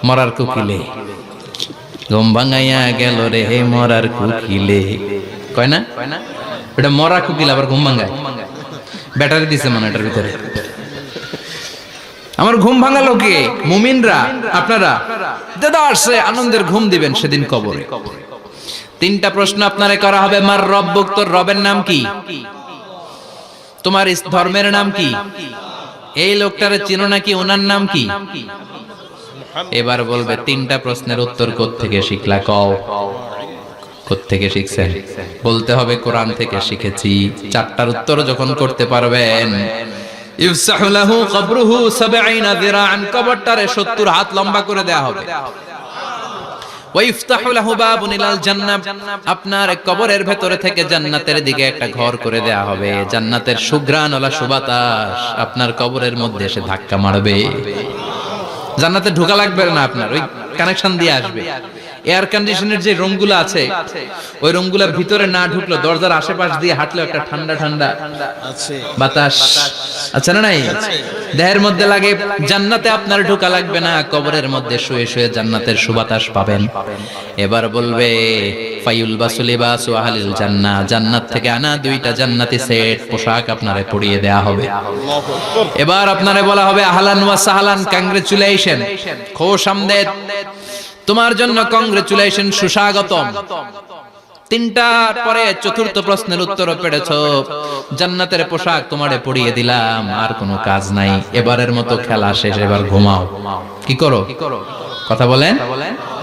মরার কুকিলে। ঘুম ভাঙাইয়া গেল রে মরার কুকিলে। কয় না এটা মরা কুকিল আবার ঘুম ভাঙায়? ব্যাটারি দিছে মানে এটার ভিতরে। আমার ঘুম ভাঙালো কে? মুমিনরা, আপনারা দেদারসে আনন্দের ঘুম দিবেন সেদিন কবরে। 3টা প্রশ্ন আপনারে করা হবে। মার রব্বুক, তোর রবের নাম কি? তোমার ধর্মের নাম কি? এই লোকটারে চিনো নাকি? ওনার নাম কি? এবার বলবে 3টা প্রশ্নের উত্তর কোত্থেকে শিখলা? কও কোত্থেকে শিখছেন? বলতে হবে কোরআন থেকে শিখেছি। 4টার উত্তর যখন করতে পারবেন, ইফসাহু লাহু কবরুহু 70 যিরাআন, কবরটারে 70 হাত লম্বা করে দেয়া হবে। ওয়া ইফতাহু লাহু বাবুন ইলাল জান্নাহ, আপনার কবরের ভেতরে থেকে জান্নাতের দিকে একটা ঘর করে দেয়া হবে। জান্নাতের সুঘ্রাণওয়ালা সুবাতাস আপনার কবরের মধ্যে এসে ধাক্কা মারবে। জান্নাতে ঢোকা লাগবে না, আপনার ওই কানেকশন দিয়ে আসবে। এয়ার কন্ডিশনের যে রুমগুলো আছে, ওই রুমগুলোর ভিতরে না ঢুকলো, দরজার আশেপাশ দিয়ে হাঁটলে একটা ঠান্ডা ঠান্ডা বাতাস আছে না নাই? দেহের মধ্যে লাগে। জান্নাতে আপনার ঢোকা লাগবে না, কবরের মধ্যে শুয়ে শুয়ে জান্নাতের সুবাতাস পাবেন। এবার বলবে ফায়ুলবাসু লিবাসু আহলিল জান্নাহ, জান্নাত থেকে আনা 2টা জান্নাতি সেট পোশাক আপনারে পরিয়ে দেয়া হবে। এবার আপনারে বলা হবে আহলান ওয়া সাহলান, কংগ্রেচুলেশন, খোশ আমদেদ, তোমার জন্য কংগ্রেচুলেশন, সুস্বাগতম। 3টার পরে 4র্থ প্রশ্নের উত্তর পেড়েছো, জান্নাতের পোশাক তোমারে পরিয়ে দিলাম, আর কোনো কাজ নাই, এবারের মতো খেলা শেষ, এবার ঘুমাও। কি করো? কথা বলেন,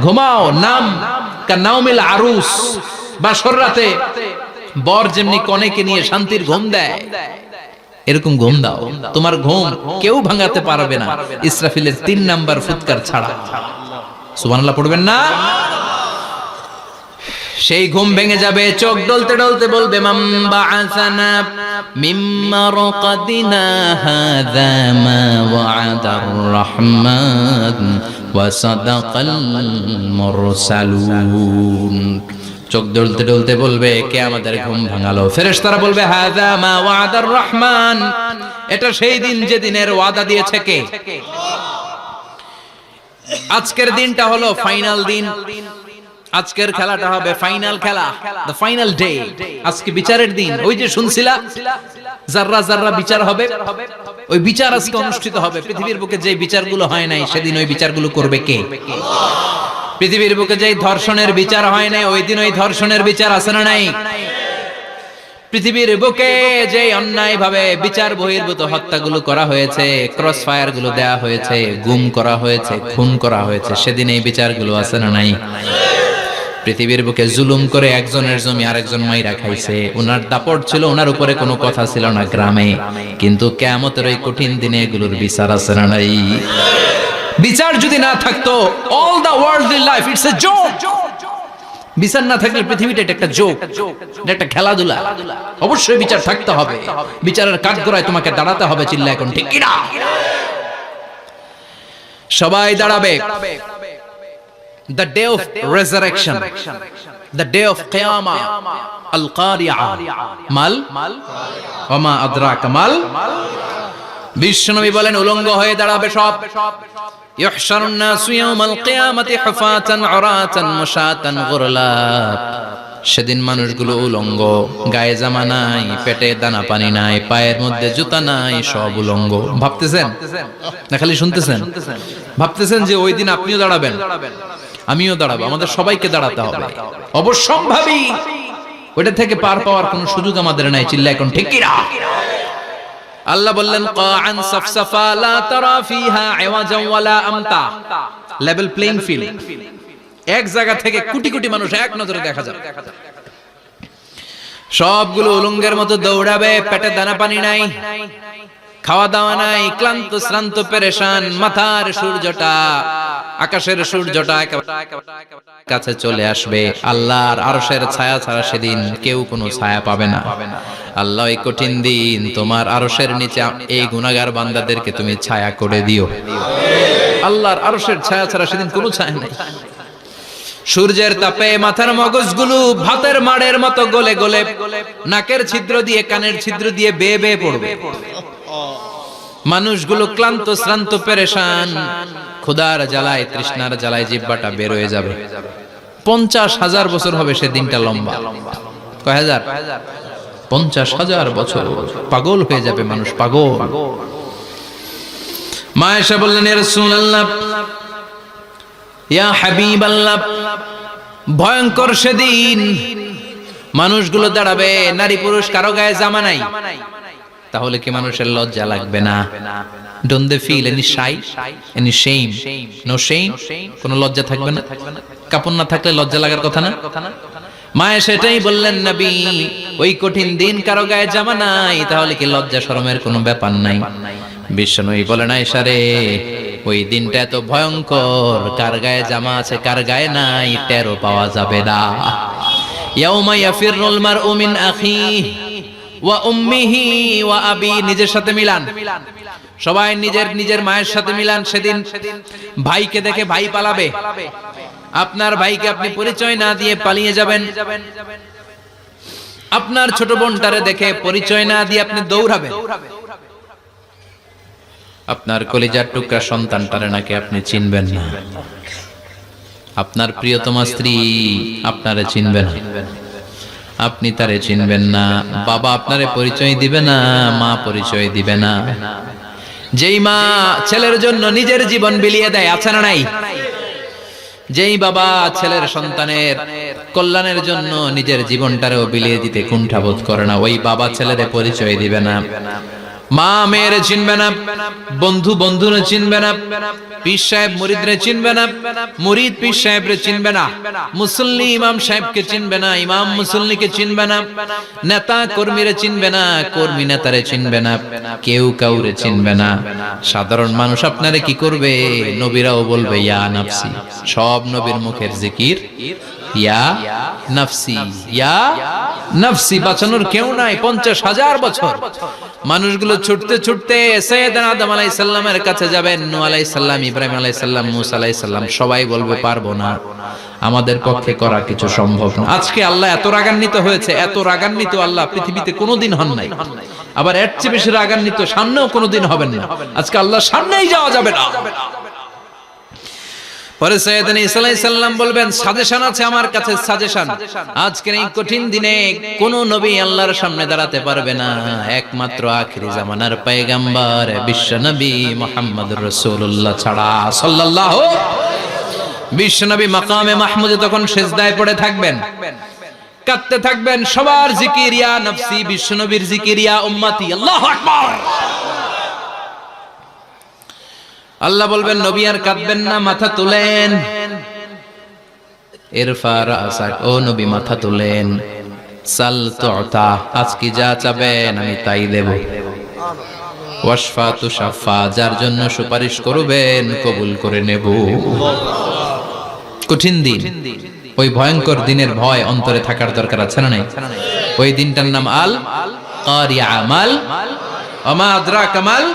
ঘুমাও। নাম কানাউমিল আরুস, বাসর রাতে বর যেমনি কনেকে নিয়ে শান্তির ঘুম দেয়, এরকম ঘুম দাও। তোমার ঘুম কেউ ভাঙাতে পারবে না ইসরাফিলের 3 নাম্বার ফুৎকার ছাড়া। সুবহানাল্লাহ পড়বেন না? সেই ঘুম ভেঙে যাবে, চোখ ডলতে ডলতে বলবে মান বাআসানা মিন মারকাদিনা হাযা মা ওয়া'দার রাহমান ওয়া সাদাকাল মুরসালুন। চোখ ডলতে ডলতে বলবে কে আমাদের ঘুম ভাঙালো? ফেরেশতারা বলবে হাযা মা ওয়া'দার রাহমান, এটা সেই দিন যে দিনের ওয়াদা দিয়েছে কে? আজকের দিনটা হলো ফাইনাল দিন। আজকের খেলাটা হবে ফাইনাল খেলা, দ্য ফাইনাল ডে। আজকে বিচারের দিন। ওই যে শুনছিলা জাররা জাররা বিচার হবে, ওই বিচার আজকে অনুষ্ঠিত হবে। পৃথিবীর বুকে যে বিচারগুলো হয় নাই সেদিন ওই বিচারগুলো করবে কে? পৃথিবীর বুকে যে ধর্ষণের বিচার হয় নাই, ওই দিন ওই ধর্ষণের বিচার আছে না নাই? পৃথিবীর বুকে যে অন্যায় ভাবে বিচার বহির্ভূত হত্যাগুলো করা হয়েছে, ক্রস ফায়ার গুলো দেয়া হয়েছে, গুম করা হয়েছে, খুন করা হয়েছে, সেদিন এই বিচারগুলো আছে না নাই? পৃথিবীর বুকে জুলুম করে একজনের জমি আরেকজন মাইরা খাইছে, ওনার দাপট ছিল, ওনার উপরে কোনো কথা ছিল না গ্রামে, কিন্তু কিয়ামতের ওই কঠিন দিনে এগুলোর বিচার আছে না নাই? বিচার যদি না থাকতো, all the worldly life it's a joke. বিচার না থাকলে পৃথিবীটা এটা একটা জোক, এটা একটা খেলাধুলা। অবশ্যই বিচার থাকতে হবে, বিচারের কাঠগড়ায় তোমাকে দাঁড়াতে হবে। চিল্লা এখন ঠিক কিনা? সবাই দাঁড়াবে। The day of resurrection, the day of qiyamah, al-qari'ah, mal wa ma adraka mal। বিশ্বনবী বলেন উলঙ্গ হয়ে দাঁড়াবে সব। ইহশারুন নাসু ইয়াওমাল কিয়ামাতি হুফাতান উরাতান মুশাতান গুরলা। সেদিন মানুষগুলো উলঙ্গ, গায়ে জামা নাই, পেটে দানা পানি নাই, পায়ের মধ্যে জুতা নাই, সব উলঙ্গ। ভাবতেছেন না খালি শুনতেছেন? ভাবতেছেন যে ওই দিন আপনিও দাঁড়াবেন, আমিও দাঁড়াবো, আমাদের সবাইকে দাঁড়াতে হবে। অবশ্যম্ভাবী। ওইটা থেকে পার পাওয়ার কোনো সুযোগ আমাদের নাই। চিল্লা এখন ঠিক কিনা? আল্লাহ বললেন কাআন সাফসাফা লা তারা ফিহা ইওয়াজা ওয়ালা আমতা। Level playing field. এক জায়গা থেকে কোটি কোটি মানুষ এক নজরে দেখা যাবে। সবগুলো উলঙ্গের মতো দৌড়াবে, পেটে দানা পানি নাই, খাওয়া দাওয়া নাই, ক্লান্ত শ্রান্ত পেরেশান। মাথার সূর্যটা, আকাশের সূর্যটা কাছে চলে আসবে। আল্লাহর আরশের ছায়া ছাড়া সেদিন কেউ কোনো ছায়া পাবে না। আল্লাহ এই কঠিন দিন তোমার আরশের নিচে এই গুনাহগার বান্দাদেরকে তুমি ছায়া করে দিও। আল্লাহর আরশের ছায়া ছাড়া সেদিন কোনো ছায়া নাই। সূর্যের তাপে মাথার মগজগুলো ভাতের মাড়ের মতো গলে গলে নাকের ছিদ্র দিয়ে কানের ছিদ্র দিয়ে বেয়ে বেয়ে পড়বে। মানুষগুলো ক্লান্ত শ্রান্ত পেরেশান, ক্ষুধার জ্বালায় তৃষ্ণার জ্বালায় জিহ্বাটা বের হয়ে যাবে। 50,000 বছর হবে সে দিনটা লম্বা। কয় হাজার? 50,000 বছর। পাগল হয়ে যাবে মানুষ, পাগল। মা এসে বললেন ইয়া রাসূলুল্লাহ, ইয়া হাবিবাল্লাহ, ভয়ঙ্কর সেদিন মানুষগুলো দাঁড়াবে, নারী পুরুষ কারো গায়ে জামা নাই। তাহলে কি মানুষের লজ্জা লাগবে না? Don't they feel any shy, any shame? No shame? কোনো লজ্জা থাকবে না? কাপড় না থাকলে লজ্জা লাগার কথা না? মায়ে সেটাই বললেন নবী, ওই কঠিন দিন কারো গায়ে জামা নাই, তাহলে কি লজ্জা শরমের কোনো ব্যাপার নাই? বিশ্বনবী বলেন আয়েশা রে, ওই দিনটা এত ভয়ঙ্কর, কার গায়ে জামা আছে কার গায়ে নাই টেরও পাওয়া যাবে না। ইয়াউমা ইয়াফিরুল মারউ মিন আখিহি ওয়া উম্মিহি ওয়া আবি। নিজের সাথে মিলান, সবাই নিজের নিজের মায়ের সাথে মিলান। সেদিন ভাইকে দেখে ভাই পালাবে। আপনার ভাইকে আপনি পরিচয় না দিয়ে পালিয়ে যাবেন। আপনার ছোট বোনটারে দেখে পরিচয় না দিয়ে আপনি দৌড়াবেন। আপনার কলিজার টুকরা সন্তানটারে নাকি আপনি চিনবেন না। আপনার প্রিয়তমা স্ত্রী আপনারে চিনবে না, আপনি তারে চিনবেন না। বাবা আপনারে পরিচয় দিবে না, মা পরিচয় দিবে না। যেই মা ছেলের জন্য নিজের জীবন বিলিয়ে দেয়, আছে না নাই? যেই বাবা ছেলের সন্তানের কল্যাণের জন্য নিজের জীবনটারেও বিলিয়ে দিতে কুণ্ঠাবোধ করে না, ওই বাবা ছেলেরে পরিচয় দিবে না। মা মেয়েরে চিনবে না, বন্ধু বন্ধুরে চিনবে না, পীর সাহেব মুরিদরে চিনবে না, মুরিদ পীর সাহেবরে চিনবে না, মুসল্লি ইমাম সাহেবকে চিনবে না, ইমাম মুসল্লিকে চিনবে না, নেতা কর্মীরে চিনবে না, কর্মী নেতারে চিনবে না, কেউ কাউরে চিনবে না। সাধারণ মানুষ আপনারে কি করবে? নবীরাও বলবে ইয়া নাফসি। সব নবীর মুখের জিকির ইয়া নাফসি, ইয়া নাফসি। বাঁচানোর কেউ নাই। 50,000 বছর মানুষগুলো ছুটতে ছুটতে সাইয়েদনা আদম আলাইহিস সালামের কাছে যাবেন। নূহ আলাইহিস সালাম, ইব্রাহিম আলাইহিস সালাম, মূসা আলাইহিস সালাম, সবাই বলবে পারবো না, আমাদের পক্ষে করা কিছু সম্ভব না। আজকে আল্লাহ এত রাগান্বিত হয়েছে, এত রাগান্বিত আল্লাহ পৃথিবীতে কোনোদিন হন নাই। আবার এর চেয়ে বেশি রাগান্বিত সামনেও কোনোদিন হবেন না। আজকে আল্লাহর সামনেই যাওয়া যাবে না। পরে সাইয়েদনা ঈসা আলাইহিস সালাম বলবেন সাজেশন আছে আমার কাছে, সাজেশন। আজকের এই কঠিন দিনে কোন নবী আল্লাহর সামনে দাঁড়াতে পারবে না, একমাত্র আখিরি জামানার পয়গম্বর বিশ্ব নবী মুহাম্মদুর রাসূলুল্লাহ ছাড়া সাল্লাল্লাহু। বিশ্ব নবী মাকামে মাহমুদে তখন সিজদায় পড়ে থাকবেন, কাঁদতে থাকবেন। সবার জিকির ইয়া নফসি, বিশ্ব নবীর জিকির ইয়া উম্মতি। আল্লাহু আকবার। আল্লাহ বলবেন নবী আর কাঁদবেন না, মাথা তুলেন। ইরফা রাসাক, ও নবী মাথা তোলেন, সাল তুতা, আজকে যা চাবেন আমি তাই দেব। ওয়াশফা তুশাফা, যার জন্য সুপারিশ করবেন কবুল করে নেব। কঠিন দিন, ওই ভয়ঙ্কর দিনের ভয় অন্তরে থাকার দরকার আছে না নাই? ওই দিনটার নাম আল কারিয়া, মাল ওমা আদরাকা মাল।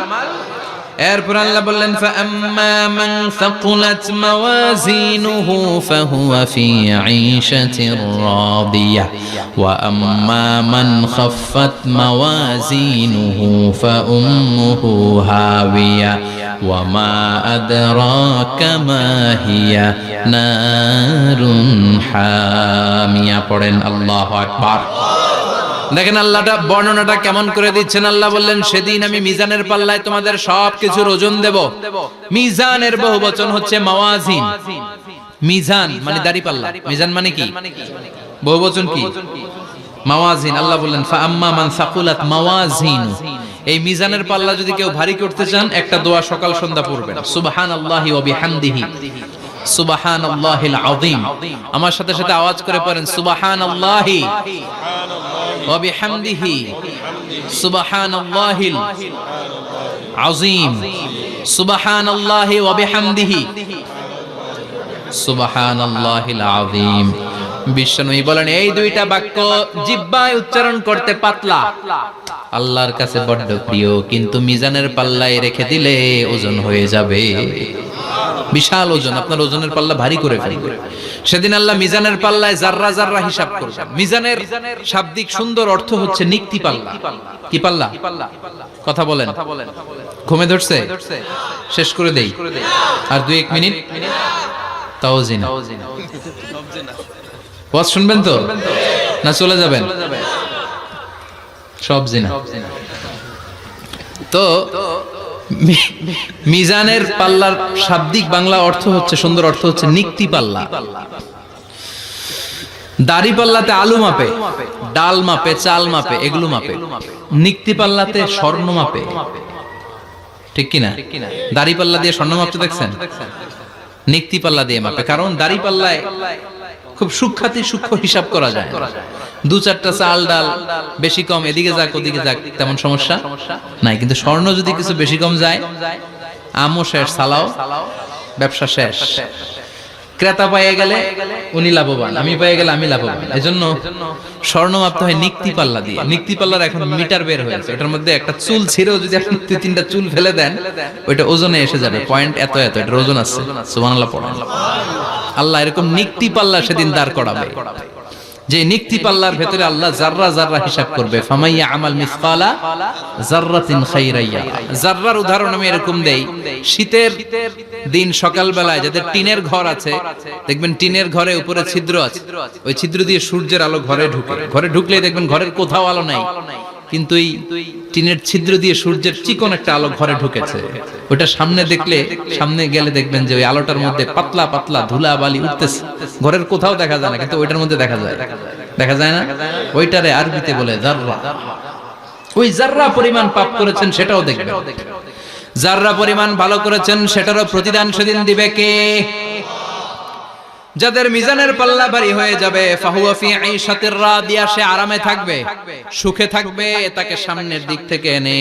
এরপর আল্লাহ বললেন ফাআম্মা মান সাকুলাত মাওয়াজিনুহু ফাহুয়া ফি ঈশাতির রাদিয়াহ ওয়া আম্মা মান খাফফাত মাওয়াজিনুহু ফাউম্মুহু হাওিয়া ওয়া মা আদরাকা মা হিয়া নারুন হামিয়া। পড়েন আল্লাহু আকবার। দেখেন আল্লাহটা বর্ণনাটা কেমন করে দিচ্ছেন। আল্লাহ বললেন সেদিন আমি মিজানের পাল্লায় তোমাদের সবকিছুর ওজন দেব। মিজানের বহুবচন হচ্ছে মাওয়াজিন। মিজান মানে দাড়ি পাল্লা, মিজান মানে কি? বহুবচন কি? মাওয়াজিন। আল্লাহ বললেন ফাআম্মা মান সাকুলাত মাওয়াজিনু, এই মিজানের পাল্লা যদি কেউ ভারী করতে চান একটা দোয়া সকাল সন্ধ্যা পড়বেন, সুবহানাল্লাহি ওয়া বিহামদিহি সুবহানাল্লাহিল আযীম। আমার সাথে সাথে আওয়াজ করে পড়েন সুবহানাল্লাহি ওয়া বিহামদিহি সুবহানাল্লাহিল আযীম, সুবহানাল্লাহি ওয়া বিহামদিহি সুবহানাল্লাহিল আযীম। বিশ্বনবী বলেন এই দুইটা বাক্য জিহ্বায় উচ্চারণ করতে পাতলা, আল্লাহর কাছে বড্ড প্রিয়, কিন্তু মিজানের পাল্লায় রেখে দিলে ওজন হয়ে যাবে, বিশাল ওজন, আপনার ওজনের পাল্লা ভারী করে ফেলবে। সেদিন আল্লাহ মিজানের পাল্লায় জাররা জাররা হিসাব করবেন। মিজানের শাব্দিক সুন্দর অর্থ হচ্ছে নিক্তি পাল্লা। কি পাল্লা? কথা বলেন, ঘুমে ধরছে? শেষ করে দেই, আর 2-1 মিনিট। তাও জিনা ওয়াজ শুনবেন তো না চলে যাবেন? সব জিনা। তো মিজানের পাল্লার শাব্দিক বাংলা অর্থ হচ্ছে, সুন্দর অর্থ হচ্ছে নিক্তি পাল্লা। দাড়ি পাল্লাতে আলু মাপে, ডাল মাপে, চাল মাপে, এগুলো মাপে। নিক্তি পাল্লাতে স্বর্ণ মাপে, ঠিক কিনা? দাড়ি পাল্লা দিয়ে স্বর্ণ মাপতে দেখছেন? নিক্তি পাল্লা দিয়ে মাপে, কারণ দাড়ি পাল্লায় খুব সূক্ষ্মাতি সূক্ষ্ম হিসাব করা যায়। 2-4টা চাল ডাল বেশি কম এদিকে যাক ওদিকে যাক তেমন সমস্যা নাই, কিন্তু স্বর্ণ যদি কিছু বেশি কম যায়, আমও শেষ, সালাও ব্যবসা শেষ। ক্রেতা পেয়ে গেলে উনি লাভবান, আমি পেয়ে গেলে আমি লাভবান। এজন্য স্বর্ণ মাপতে হয় নিক্তি পাল্লা দিয়ে। নিক্তি পাল্লার এখন মিটার বের হয়েছে, ওটার মধ্যে একটা চুল ছিঁড়েও যদি আপনি 2-3টা চুল ফেলে দেন ওইটা ওজনে এসে যাবে, পয়েন্ট এত এত, এটার ওজন আছে। সুবহানাল্লাহ পড়েন। আল্লাহ এরকম নিক্তি পাল্লা সেদিন দাঁড় করাবে, যে নিক্তি পাল্লার ভেতরে আল্লাহ জাররা জাররা হিসাব করবে। ফামাইয়া আমাল মিসকালা জাররাতিন খাইরাইয়া। জাররার উদাহরণ আমি এরকম দেই, শীতের দিন সকাল বেলায় যাদের টিনের ঘর আছে, দেখবেন টিনের ঘরে উপরে ছিদ্র আছে, ওই ছিদ্র দিয়ে সূর্যের আলো ঘরে ঢুকে। ঘরে ঢুকলেই দেখবেন ঘরের কোথাও আলো নাই, কিন্তু এই টিনের ছিদ্র দিয়ে সূর্যের চিকন একটা আলো ঘরে ঢুকেছে। ওটা সামনে দেখলে, সামনে গেলে দেখবেন যে ওই আলোটার মধ্যে পাতলা পাতলা ধুলা বালি উঠতেছে, ঘরের কোথাও দেখা যায় না, কিন্তু ওইটার মধ্যে দেখা যায়। দেখা যায় না? ওইটারে আরবিতে বলে জাররা। ওই জাররা পরিমাণ পাপ করেছেন সেটাও দেখবেন, জাররা পরিমাণ ভালো করেছেন সেটারও প্রতিদান সেদিন দিবে কে? যাদের মিজানের পাল্লা ভারী হয়ে যাবে, ফাহুয়া ফি ঈশাতির রাদিয়া, সে আরামে থাকবে, সুখে থাকবে। তাকে সামনের দিক থেকে এনে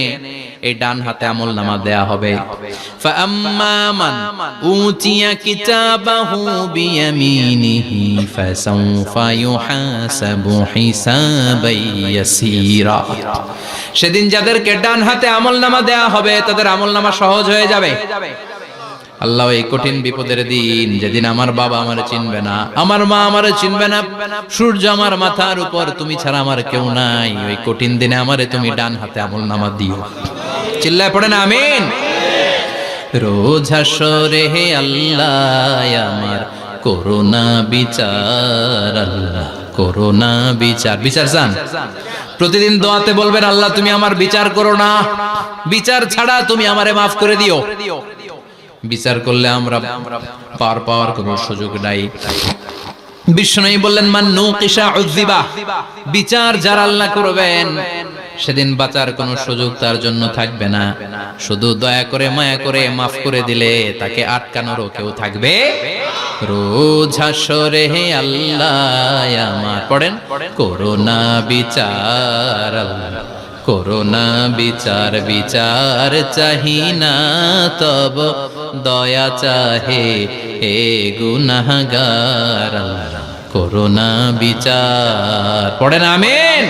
এই ডান হাতে আমলনামা দেয়া হবে। ফাআম্মা মান উতিয়া কিতাবাহু বিয়ামিনিহি ফাসাউফা ইউহাসাবু হিসাবান ইয়াসীরা। সেদিন যাদেরকে ডান হাতে আমলনামা দেয়া হবে তাদের আমলনামা সহজ হয়ে যাবে। আল্লাহ এই কঠিন বিপদের দিন, যেদিন আমার বাবা আমারে চিনবে না, আমার মা আমারে চিনবে না, সূর্য আমার মাথার উপর, তুমি ছাড়া আমার কেউ নাই, ওই কঠিন দিনে আমারে তুমি ডান হাতে আমলনামা দিও। চিল্লায় পড়েন আমিন। রোজ হাসরে হে আল্লাহ আমার করোনা বিচার, আল্লাহ করোনা বিচার। বিচার চান? প্রতিদিন দোয়াতে বলবেন আল্লাহ তুমি আমার বিচার করো না, বিচার ছাড়া তুমি আমারে মাফ করে দিও। বিচার করলে আমরা পার পাওয়ার কোনো সুযোগ নাই। বিশ্বনবী বললেন মান নুকিশা উযিবা, বিচার যারা আল্লাহ করবেন সেদিন বাঁচার কোনো সুযোগ তার জন্য থাকবে না। শুধু দয়া করে মায়া করে মাফ করে দিলে তাকে আটকানোরও কেউ থাকবে। রোজ হাসরে হে আল্লাহ আমার, পড়েন, করোনা বিচার আল্লাহ, করোনা বিচার, বিচার চাহি না তব দয়া চাহে হে গুনাহগার আল্লাহ, করোনা বিচার। পড়েন আমিন।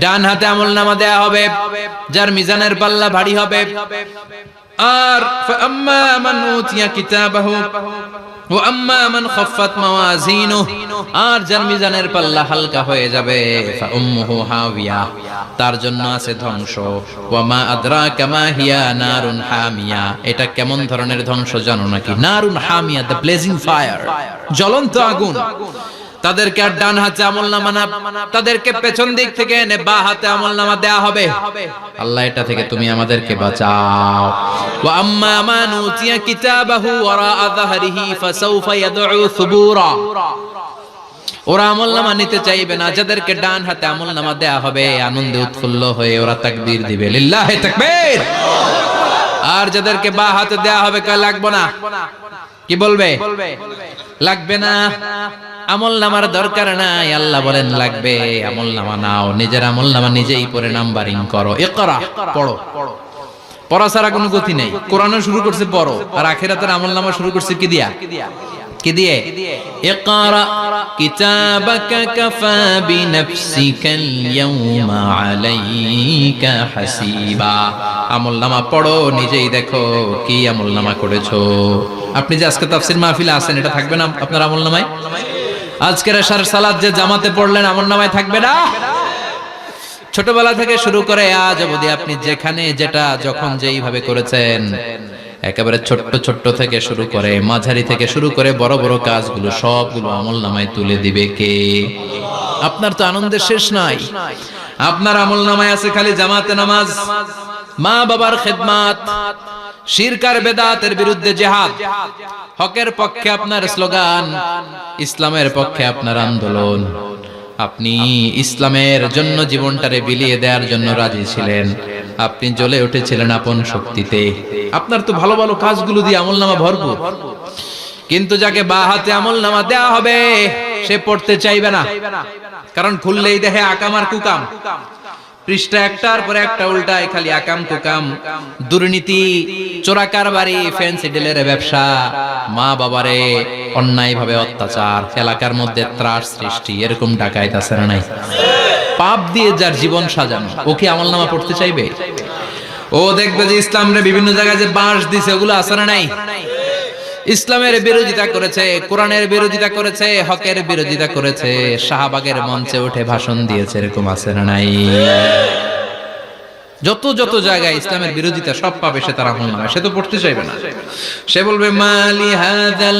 ডান হাতে আমলনামা দেয়া হবে যার মিজানের পাল্লা ভারী হবে। আর ফাআম্মা মান উতিয়া কিতাবাহু ওয়া আম্মা মান খাফফাত মাওয়াজিনুহু, আর যার মিজানের পাল্লা হালকা হয়ে যাবে ফাউম্মুহু হাওিয়া, তার জন্য আছে ধ্বংস। ওয়া মা আদরাকা মা হিয়া নারুন হামিয়া, এটা কেমন ধরনের ধ্বংস জানো নাকি? নারুন হামিয়া, দ্য ব্লেজিং ফায়ার, জ্বলন্ত আগুন। তাদেরকে আর ডান হাতে আমলনামা না, তাদেরকে পেছন দিক থেকে এনে বাঁ হাতে আমলনামা দেয়া হবে। আল্লাহ এটা থেকে তুমি আমাদেরকে বাঁচাও। ওয়া আম্মা মান উতিয়া কিতাবাহু ওয়ারা যাহরিহি ফাসাউফা ইয়াদউ সুবুরা, ওরা আমলনামা নিতে চাইবে না। যাদেরকে ডান হাতে আমলনামা দেয়া হবে আনন্দে উৎফুল্ল হয়ে ওরা তাকবীর দিবে, লিল্লাহি তাকবীর। আর যাদেরকে বাঁ হাতে দেয়া হবে কয় লাগবে না, কি বলবে? লাগবে না, আমলনামার দরকার নাই। আল্লাহ বলেন লাগবে, আমলনামা নাও, নিজের আমলনামা নিজেই পড়ে নাম্বারিং করো। ইকরা, পড়ো। পড়া ছাড়া কোনো গতি নেই। কোরআনও শুরু করছে পড়ো, আর আখিরাতের আমলনামা শুরু করছে কি দিয়া? কি দিয়ে? ইকরা কিতাবাকা কাফা বিনাফসিকাল ইয়াউমা আলাইকা হাসিবা। আমলনামা পড়ো, নিজেই দেখো কি আমলনামা করেছো। আপনি যে আজকে তাফসীর মাহফিলে আছেন, এটা থাকবে না আপনার আমলনামায়? আজকের এশার সালাত যে জামাতে পড়লেন, আমলনামায় থাকবে না? ছোটবেলা থেকে শুরু করে আজ অবধি আপনি যেখানে যেটা যখন যেইভাবে করেছেন, একেবারে ছোট্ট ছোট্ট থেকে শুরু করে মাঝারি থেকে শুরু করে বড় বড় কাজগুলো সবগুলো আমলনামায় তুলে দিবে কে? আপনার তো আনন্দের শেষ নাই। আপনার আমলনামায় আছে খালি জামাতে নামাজ, মা বাবার খেদমত, শিরক আর বেদাতের বিরুদ্ধে জিহাদ, হকের পক্ষে আপনার স্লোগান, ইসলামের পক্ষে আপনার আন্দোলন। আপনি ইসলামের জন্য জীবনটারে বিলিয়ে দেওয়ার জন্য রাজি ছিলেন। আপনি জ্বলে উঠেছিলেন আপন শক্তিতে। আপনার তো ভালো ভালো কাজগুলো দিয়ে আমলনামা ভরপুর। কিন্তু যাকে বাঁ হাতে আমলনামা দেয়া হবে সে পড়তে চাইবে না, কারণ খুললেই দেখে আকাম আর কুকাম। পৃষ্ঠা একটার পরে একটা উল্টায় খালি আকাম কুকাম, দুর্নীতি, চোরা কারবারি, ফ্যান্সি ডিলের ব্যবসা, মা বাবারে অন্যায় ভাবে অত্যাচার, এলাকার মধ্যে ত্রাস সৃষ্টি, এরকম ডাকাইত আছে না নাই? পাপ দিয়ে যার জীবন সাজানো, ও কি আমলনামা পড়তে চাইবে? ও দেখবে যে ইসলামরে বিভিন্ন জায়গায় যে বাঁশ দিছে, ওগুলো আছে না নাই? ইসলামের বিরোধিতা করেছে, কোরআনের বিরোধিতা করেছে, হকের বিরোধিতা করেছে, শাহবাগের মঞ্চে উঠে ভাষণ দিয়েছে, এরকম আছে না নাই? যত যত জায়গায় ইসলামের বিরোধিতা সব পাবে সে, তার আমলনামা। সে তো পড়তে চাইবে না। সে বলবে মালি হাযাল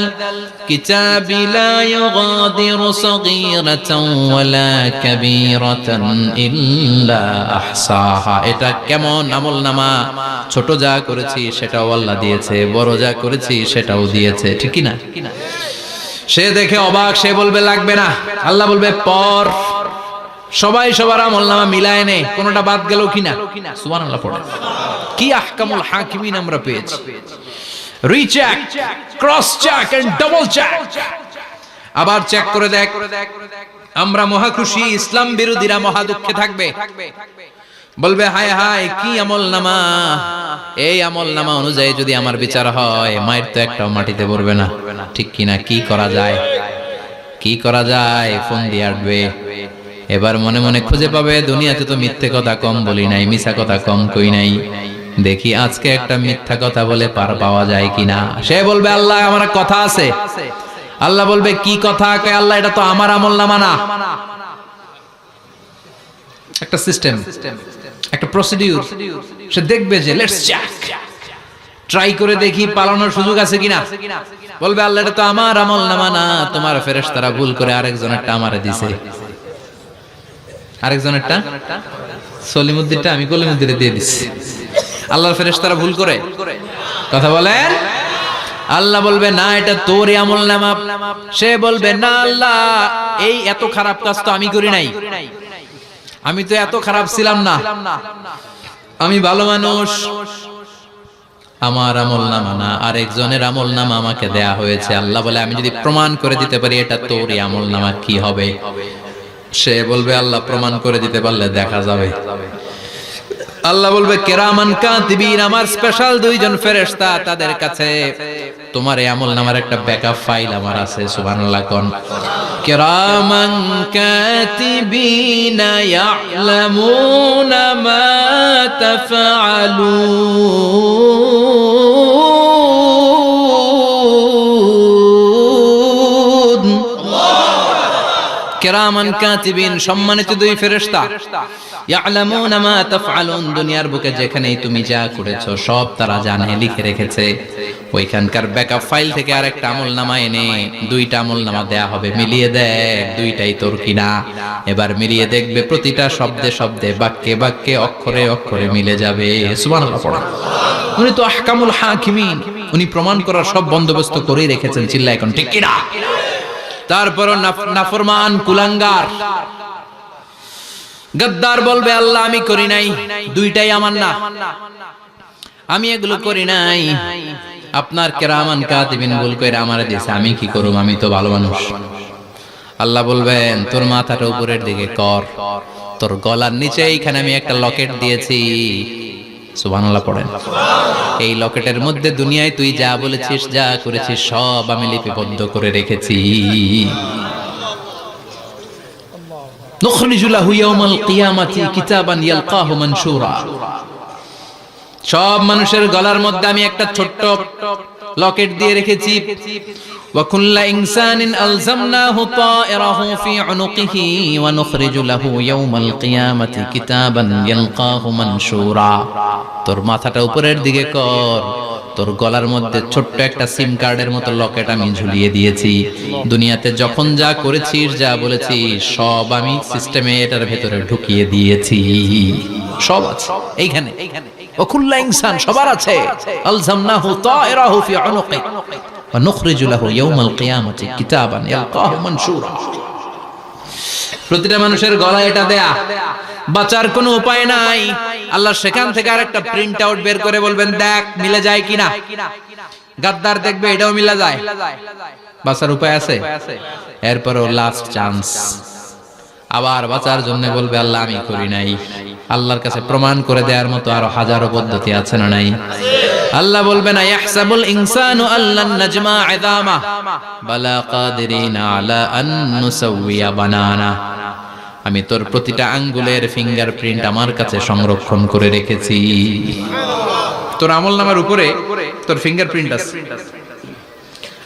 কিতাবি লা ইউগাদিরু সাগীরাতান ওয়ালা কাবীরাতান ইল্লা আহসাহা। এটা কেমন আমলনামা? ছোট যা করেছি সেটাও আল্লাহ দিয়েছে, বড় যা করেছি সেটাও দিয়েছে, ঠিক কি না? সে দেখে অবাক, সে বলবে লাগবে না। আল্লাহ বলবে পড়। সবাই সবার আমলনামা মিলায় নে, কোনটা বাদ গেল কিনা? সুবহানাল্লাহ পড়ে। কি আহকামুল হাকিমিন আমরা পেয়েছি। Recheck, cross check and double check. আবার চেক করে দেখ। আমরা মহা খুশি, ইসলাম বিরোধীরা মহা দুঃখে থাকবে। বলবে হায় হায় কি আমলনামা, এই আমলনামা অনুযায়ী যদি আমার বিচার হয়, মায়ের তো একটাও মাটিতে পড়বে না, ঠিক কিনা? কি করা যায়? কি করা যায়? ফোন দিয়ে আসবে। এবার মনে মনে খুঁজে পাবে, দুনিয়াতে তো মিথ্যে কথা কম বলি নাই, মিছা কথা কম কই নাই, দেখি আজকে একটা মিথ্যা কথা বলে পার পাওয়া যায় কিনা। সে বলবে আল্লাহ আমার কথা আছে। আল্লাহ বলবে কি কথা? আল্লাহ এটা তো আমার আমলনামা না। একটা সিস্টেম, একটা প্রসিডিউর। সে দেখবে যে লেটস চেক, ট্রাই করে দেখি পালানোর সুযোগ আছে কিনা। বলবে আল্লাহ এটা তো আমার আমলনামা না, তোমার ফেরেশতারা ভুল করে আরেকজনেরটা আমারে দিছে। আরেকজনেরটা সলিমুদ্দিনটা আমি কলিমুদ্দিনে দিয়ে দিচ্ছি। আল্লাহর ফেরেশতারা ভুল করে কথা বলেন। আল্লাহ বলবে না এটা তোরই আমলনামা। সে বলবে না আল্লাহ এই এত খারাপ কাজ তো আমি করি নাই। আমি তো এত খারাপ ছিলাম না, আমি ভালো মানুষ। আমার আমলনামা না, আরেকজনের আমলনামা আমাকে দেয়া হয়েছে। আল্লাহ বলে আমি যদি প্রমাণ করে দিতে পারি এটা তোরই আমলনামা, কি হবে? সে বলবে আল্লাহ প্রমাণ করে দিতে পারলে দেখা যাবে। আল্লাহ বলবে কিরামান কাতিবিন, আমার স্পেশাল দুইজন ফেরেশতা, তাদের কাছে তোমার এই আমলনামার একটা ব্যাকআপ ফাইল আমার আছে। সুবহানাল্লাহ কোন কিরামান কাতিবিন ইয়ালামুনা মা তাফআলুন। কিরামান কাতিবিন, সম্মানিত দুই ফেরেশতা, ইয়ালামুনা মা তাফআলুন, দুনিয়ার বুকে যেখানেই তুমি যা করেছো সব তারা জানে, লিখে রেখেছে। ওইখানকার ব্যাকআপ ফাইল থেকে আরেকটা আমলনামা এনে দুইটা আমলনামা দেয়া হবে, মিলিয়ে দেখ দুইটাই তোর কিনা। এবার মিলিয়ে দেখবে প্রতিটা শব্দে শব্দে, বাক্যে বাক্যে, অক্ষরে অক্ষরে মিলে যাবে। সুবহানাল্লাহ পড়া। উনি তো আহকামুল হাকিমিন, উনি প্রমাণ করার সব বন্দোবস্ত করেই রেখেছেন। চিল্লা এখন ঠিক কিনা? তারপরও নাফরমান কুলাঙ্গার গদ্দার বলবে আল্লাহ আমি করি নাই, দুইটাই আমার না, আমি এগুলো করি নাই। আপনার কিরামান কাতিবিন ভুল কইরা আমারে দিয়েছে, আমি কি করব? আমি তো ভালো মানুষ। আল্লাহ বলবেন তোর মাথাটা উপরের দিকে কর, তোর গলার নিচে এইখানে আমি একটা লকেট দিয়েছি। সুবহানাল্লাহ পড়েন। এই লকেটের মধ্যে দুনিয়ায় তুই যা বলেছিস, যা করেছিস সব আমি লিপিবদ্ধ করে রেখেছি। নুখরিজু লাহু ইয়াওমাল কিয়ামাতি কিতাবান ইয়ালকাহু মানশুরা। সব মানুষের গলার মধ্যে আমি একটা ছোট্ট লকেট দিয়ে রেখেছি। ওয়া কুল্লা ইনসানিন আলজামনাহু তায়রাহু ফি উনুকিহি ওয়া নুখরিজু লাহু ইয়াওমাল কিয়ামাতি কিতাবান ইয়ালকাহু মানশুরা। তোর মাথাটা উপরের দিকে কর, তোর গলার মধ্যে ছোট্ট একটা সিম কার্ডের মতো লকেট আমি ঝুলিয়ে দিয়েছি। দুনিয়াতে যখন যা করেছিস, যা বলেছিস সব আমি সিস্টেমে এটার ভেতরে ঢুকিয়ে দিয়েছি। সব আছে এইখানে। ওকুল্লা ইনসান, সবার আছে। আলজামনাহু তায়রাহু ফি উনুকি ওয়া নুখরিজু লাহু ইয়াওমাল কিয়ামাতি কিতাবান ইয়ালকাহু মানশুরা। প্রতিটা মানুষের গলায় এটা দেয়া, বাঁচার কোনো উপায় নাই। আল্লাহ সেখান থেকে আরেকটা প্রিন্ট আউট বের করে বলবেন দেখ মিলে যায় কিনা। গাদ্দার দেখবে এটাও মিলে যায়, বাঁচার উপায় আছে। এরপরও লাস্ট চান্স, আবার বাঁচার জন্য বলবে আল্লাহ আমি করি নাই। আল্লাহর কাছে প্রমাণ করে দেওয়ার মতো আরো হাজারো পদ্ধতি আছে না নাই? আল্লাহ বলবেন ইয়াহসাবুল ইনসানু আল্লান নাজমা ইযামা বালা কাদিরিনা আলা আন নুসাউইয়া বানানা। আমি তোর প্রতিটা আঙ্গুলের ফিঙ্গারপ্রিন্ট আমার কাছে সংরক্ষণ করে রেখেছি। তোর আমলনামার উপরে তোর ফিঙ্গারপ্রিন্ট আছে,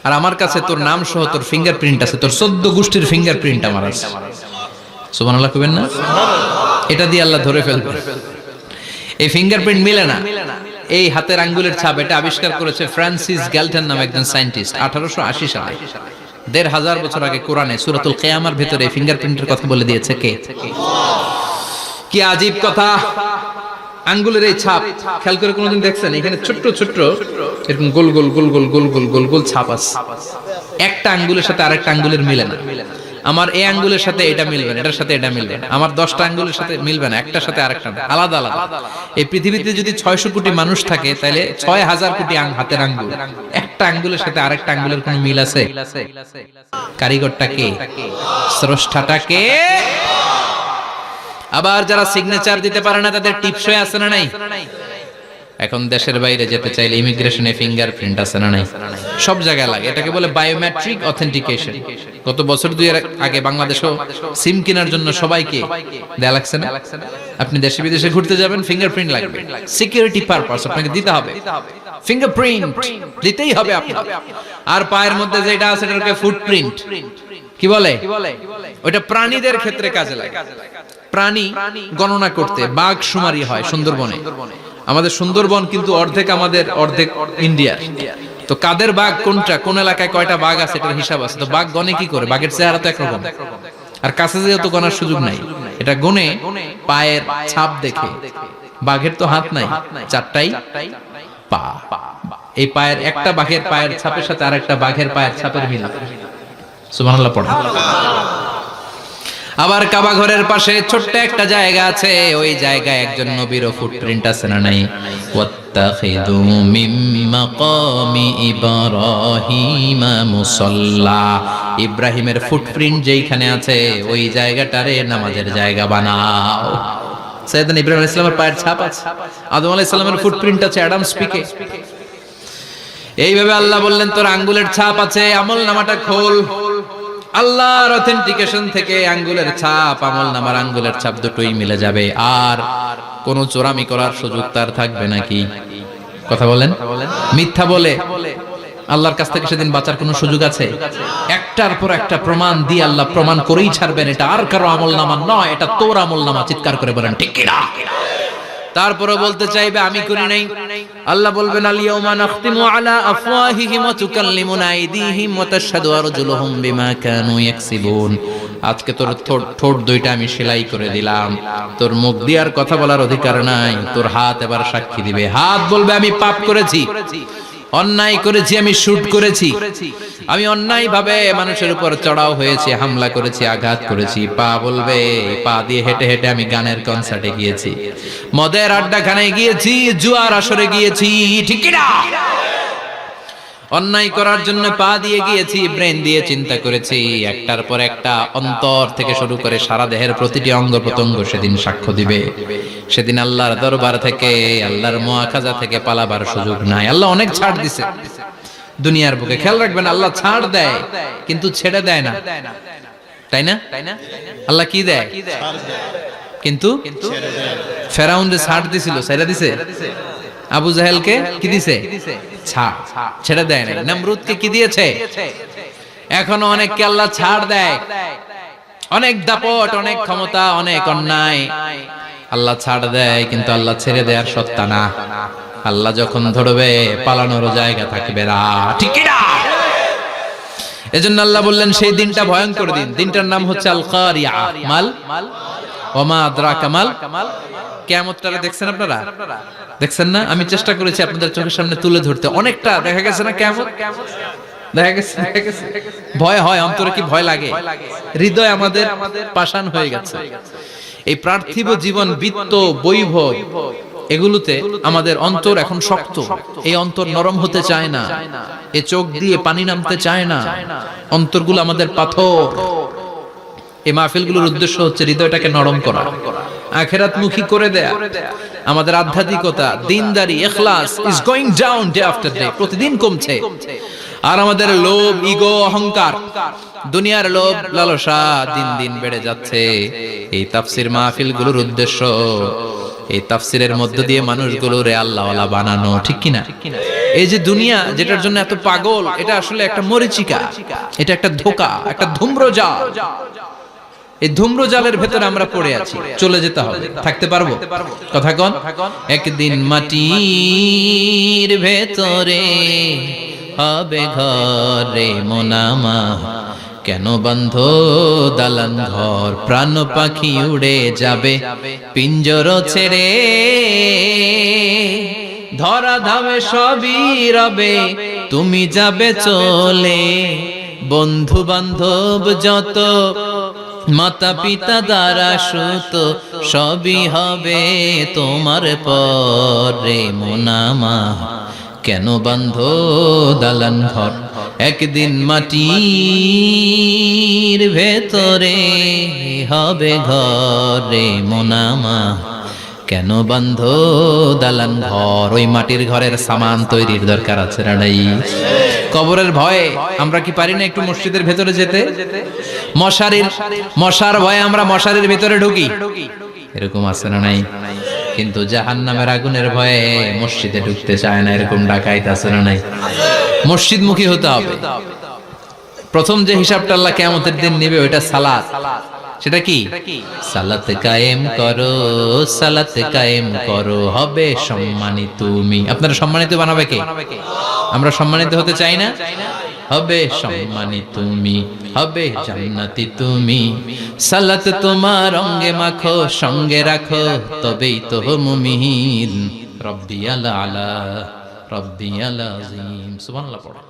আর আমার কাছে তোর নাম সহ তোর ফিঙ্গারপ্রিন্ট আছে। তোর 14 গোষ্ঠীর ফিঙ্গারপ্রিন্ট আমার আছে। সুবহানাল্লাহ কইবেন না? এটা দিয়ে আল্লাহ ধরে ফেলবে। এই ফিঙ্গারপ্রিন্ট মিলে না, এই হাতের আঙ্গুলের ছাপ, এটা আবিষ্কার করেছে ফ্রান্সিস গ্যালটন নামে একজন সায়েন্টিস্ট 1880 সালে। 1500 বছর আগে কোরআনে সূরাতুল কিয়ামার ভিতরে ফিঙ্গারপ্রিন্টের কথা বলে দিয়েছে কে? কি আজীব কথা! আঙ্গুলের এই ছাপ খেয়াল করে কোনোদিন দেখছেন? এখানে ছোট্ট ছোট্ট এরকম গোল গোল গোল গোল গোল গোল গোল গোল ছাপ আছে। একটা আঙ্গুলের সাথে আরেকটা আঙ্গুলের মিলে না। আমার এই আঙ্গুলের সাথে এটা মিলবে না, এটার সাথে এটা মিলবে না। আমার 10টা আঙ্গুলের সাথে মিলবে না, একটার সাথে আরেকটা আলাদা আলাদা। এই পৃথিবীতে যদি 600 কোটি মানুষ থাকে তাহলে 6000 কোটি হাতের আঙ্গুল, একটা আঙ্গুলের সাথে আরেকটা আঙ্গুলের কোনো মিল আছে? কারিগরটা কে? স্রষ্টাটা কে? আবার যারা সিগনেচার দিতে পারে না তাদের টিপসই আছে না নাই? এখন দেশের বাইরে যেতে চাইলে ইমিগ্রেশনে ফিঙ্গারপ্রিন্ট আছে না নাই? সব জায়গায় লাগে। এটাকে বলে বায়োমেট্রিক অথেন্টিকেশন। গত বছর দুয়ের আগে বাংলাদেশও সিম কেনার জন্য সবাইকে দেয়া লাগছে না? আপনি দেশে বিদেশে ঘুরতে যাবেন, ফিঙ্গারপ্রিন্ট লাগবে, সিকিউরিটি পারপাস আপনাকে দিতে হবে। ফিঙ্গারপ্রিন্ট দিতেই হবে আপনাকে। আর পায়ের মধ্যে যেটা আছে এটাকে ফুটপ্রিন্ট কি বলে? ওটা প্রাণীদের ক্ষেত্রে কাজে লাগে। প্রাণী গণনা করতে বাঘ শুমারি হয় সুন্দরবনে। আমাদের সুন্দরবন কিন্তু অর্ধেক আমাদের, অর্ধেক ইন্ডিয়া। তো কাদের বাঘ কোনটা, কোন এলাকায় কয়টা বাঘ আছে এটার হিসাব আছে। তো বাঘ গনে কি করে? বাঘের চেহারা তো একরকম, আর কাছে যেহেতু গনার সুযোগ নাই, এটা গনে পায়ের ছাপ দেখে। বাঘের তো হাত নাই, 4টাই পা। এই পায়ের একটা বাঘের পায়ের ছাপের সাথে আরেকটা বাঘের পায়ের ছাপের মিল। সুবহানাল্লাহ পড়া। আবার কাবা ঘরের পাশে ছোট্ট একটা জায়গা আছে, ওই জায়গায় একজন নবীরও ফুটপ্রিন্ট আছে না নাই? ওয়াত্তাখিযু মিন মাকামি ইব্রাহিমা মুসাল্লা, ইব্রাহিমের ফুটপ্রিন্ট যেইখানে আছে ওই জায়গাটারে নামাজের জায়গা বানাও। সাইয়েদনা ইব্রাহিম আলাইহিস সালামের পায়ের ছাপ আছে, আদম আলাইহিস সালামের ফুটপ্রিন্ট আছে অ্যাডামস পিকে। এইভাবে আল্লাহ বললেন তোর আঙ্গুলের ছাপ আছে, আমল নামাটা খোল। আল্লাহর অথেন্টিকেশন থেকে আঙ্গুলের ছাপ, আমল নামার আঙ্গুলের ছাপ দুটোই মিলে যাবে, আর কোন চোরামি করার সুযোগ তার থাকবে নাকি? কথা বলেন। মিথ্যা বলে আল্লাহর কাছ থেকে সেদিন বাঁচার কোনো সুযোগ আছে? একটার পর একটা প্রমাণ দিয়ে আল্লাহ প্রমাণ করেই ছাড়বেন, এটা আর কারো আমল নামা নয়, এটা তোর আমল নামা। চিৎকার করে বলেন ঠিক কিনা? তারপরে বলতে চাইবে আমি করি নাই। আল্লাহ বলবেন আল ইয়াউমা নাখতিমু আলা আফওয়াহিহিম ওয়া তুকাল্লিমুনা আইদিহিম ওয়া তাশহাদু আরজুলুহুম বিমা কানু ইয়াকসিবুন। আজকে তোর ঠোঁট দুইটা আমি সেলাই করে দিলাম, তোর মুখ দিয়ে আর কথা বলার অধিকার নাই, তোর হাত এবার সাক্ষী দিবে। হাত বলবে আমি পাপ করেছি, অন্যায় করেছি, আমি শুট করেছি, আমি অন্যায় ভাবে মানুষের উপর চড়াও হয়েছি, হামলা করেছি, আঘাত করেছি। পা বলবে, পা দিয়ে হেঁটে হেঁটে আমি গানের কনসার্টে গিয়েছি, মদের আড্ডাখানায় গিয়েছি, জুয়ার আসরে গিয়েছি, ঠিক কি না? অন্যায় করার জন্য পা দিয়ে গিয়েছি, ব্রেন দিয়ে চিন্তা করেছি। একটার পর একটা অন্তর থেকে শুরু করে সারা দেহের প্রতিটি অঙ্গ প্রত্যঙ্গ সেদিন সাক্ষ্য দিবে। সেদিন আল্লাহর দরবার থেকে, আল্লাহর মুআখাজা থেকে পালাবার সুযোগ নাই। আল্লাহ অনেক ছাড় দিছে দুনিয়ার বুকে। খেয়াল রাখবেন, আল্লাহ ছাড় দেয় কিন্তু ছেড়ে দেয় না, তাই না? আল্লাহ কি দেয় কিন্তু ফেরাউনরে ছাড় দিছিল, ছেড়ে দিছে। আবু জাহেলকে কি দিছে? ছাড়, ছেড়ে দেয় না। নমরুদকে কি দিয়েছে? এখনো অনেককে আল্লাহ ছাড় দেয়। অনেক দাপট, অনেক ক্ষমতা, অনেক অন্যায় আল্লাহ ছাড় দেয়, কিন্তু আল্লাহ ছেড়ে দেওয়ার সত্তা না। আল্লাহ যখন ধরবে পালানোর জায়গা থাকবে না, ঠিক কি না? এজন্য আল্লাহ বললেন সেই দিনটা ভয়ঙ্কর দিন। দিনটার নাম হচ্ছে আল কারিয়া। মাল ওমা আদরাকা মাল। কিয়ামতটা দেখছেন আপনারা? দেখছেন না? আমি চেষ্টা করেছি আপনাদের চোখের সামনে তুলে ধরতে। অনেকটা দেখা গেছে না কিয়ামত? দেখা গেছে। ভয় হয়, অন্তরে কি ভয় লাগে? হৃদয় আমাদের পাষাণ হয়ে গেছে। এই পার্থিব জীবন, বিত্ত, বৈভব, এগুলোতে আমাদের অন্তর এখন শক্ত। এই অন্তর নরম হতে চায় না, এ চোখ দিয়ে পানি নামতে চায় না, অন্তরগুলো আমাদের পাথর। এই মাহফিলগুলোর উদ্দেশ্য হচ্ছে হৃদয়টাকে নরম করা, আখিরাতমুখী করে দেয়া। আমাদের আধ্যাত্মিকতা, দিনদারি, ইখলাস is going down day after day, প্রতিদিন কমছে। আর আমাদের লোভ, ইগো, অহংকার, দুনিয়ার লোভ, লালসা দিন দিন বেড়ে যাচ্ছে। এই তাফসীর মাহফিলগুলোর উদ্দেশ্য এই তাফসীরের মধ্য দিয়ে মানুষগুলোরে আল্লাহওয়ালা বানানো, ঠিক কি না? এই যে দুনিয়া যেটার জন্য এত পাগল, এটা আসলে একটা মরিচিকা, এটা একটা ধোঁকা, একটা ধূম্রজাল। এই ধূম্রজালের ভেতরে আমরা পড়ে আছি, চলে যেতে হবে। থাকতে পারবো? কথা কন। একদিন মাটির ভেতরে হবে ঘরে মোনামা, কেন বন্ধ দালান ঘর, প্রাণ পাখি উড়ে যাবে পিঞ্জর ছেড়ে, ধরা ধামে সবই রবে তুমি যাবে চলে, বন্ধু বান্ধব যত, মাতা পিতা দ্বারা সুত, সবই হবে তোমার পরে মোনামা, কেন বন্ধ দালান ঘর, একদিন মাটির ভেতরে হবে ঘরে মোনামা, কেন বন্ধ দালান ঘর। ওই মাটির ঘরের সামান তৈরির দরকার আছে না নাই? কবরের ভয়ে আমরা কি পারি না একটু মসজিদের ভেতরে যেতে? মশার ভয়ে আমরা মশারির ভেতরে ঢুকি, এরকম আছে না নাই? কিন্তু জাহান্নামের আগুনের ভয়ে মসজিদে ঢুকতে চায় না, এরকম ডাকাইত আছে না নাই? মসজিদমুখী হতে হবে। প্রথম যে হিসাবটা আল্লাহ কিয়ামতের দিন নেবে ওইটা সালাত। সেটা কি? সালাত কায়েম করো, সালাত কায়েম করো, হবে সম্মানিত তুমি। আপনারা সম্মানিত বানাবে কে? আমরা সম্মানিত হতে চাই না? হবে সম্মানিত তুমি, হবে জান্নাতি তুমি, সালাত তোমার অঙ্গে মাখো, সঙ্গে রাখো, তবেই তো মুমিন। রব্বিয়াল আলা, রব্বিয়াল আযীম। সুবহানাল্লাহ পড়ো।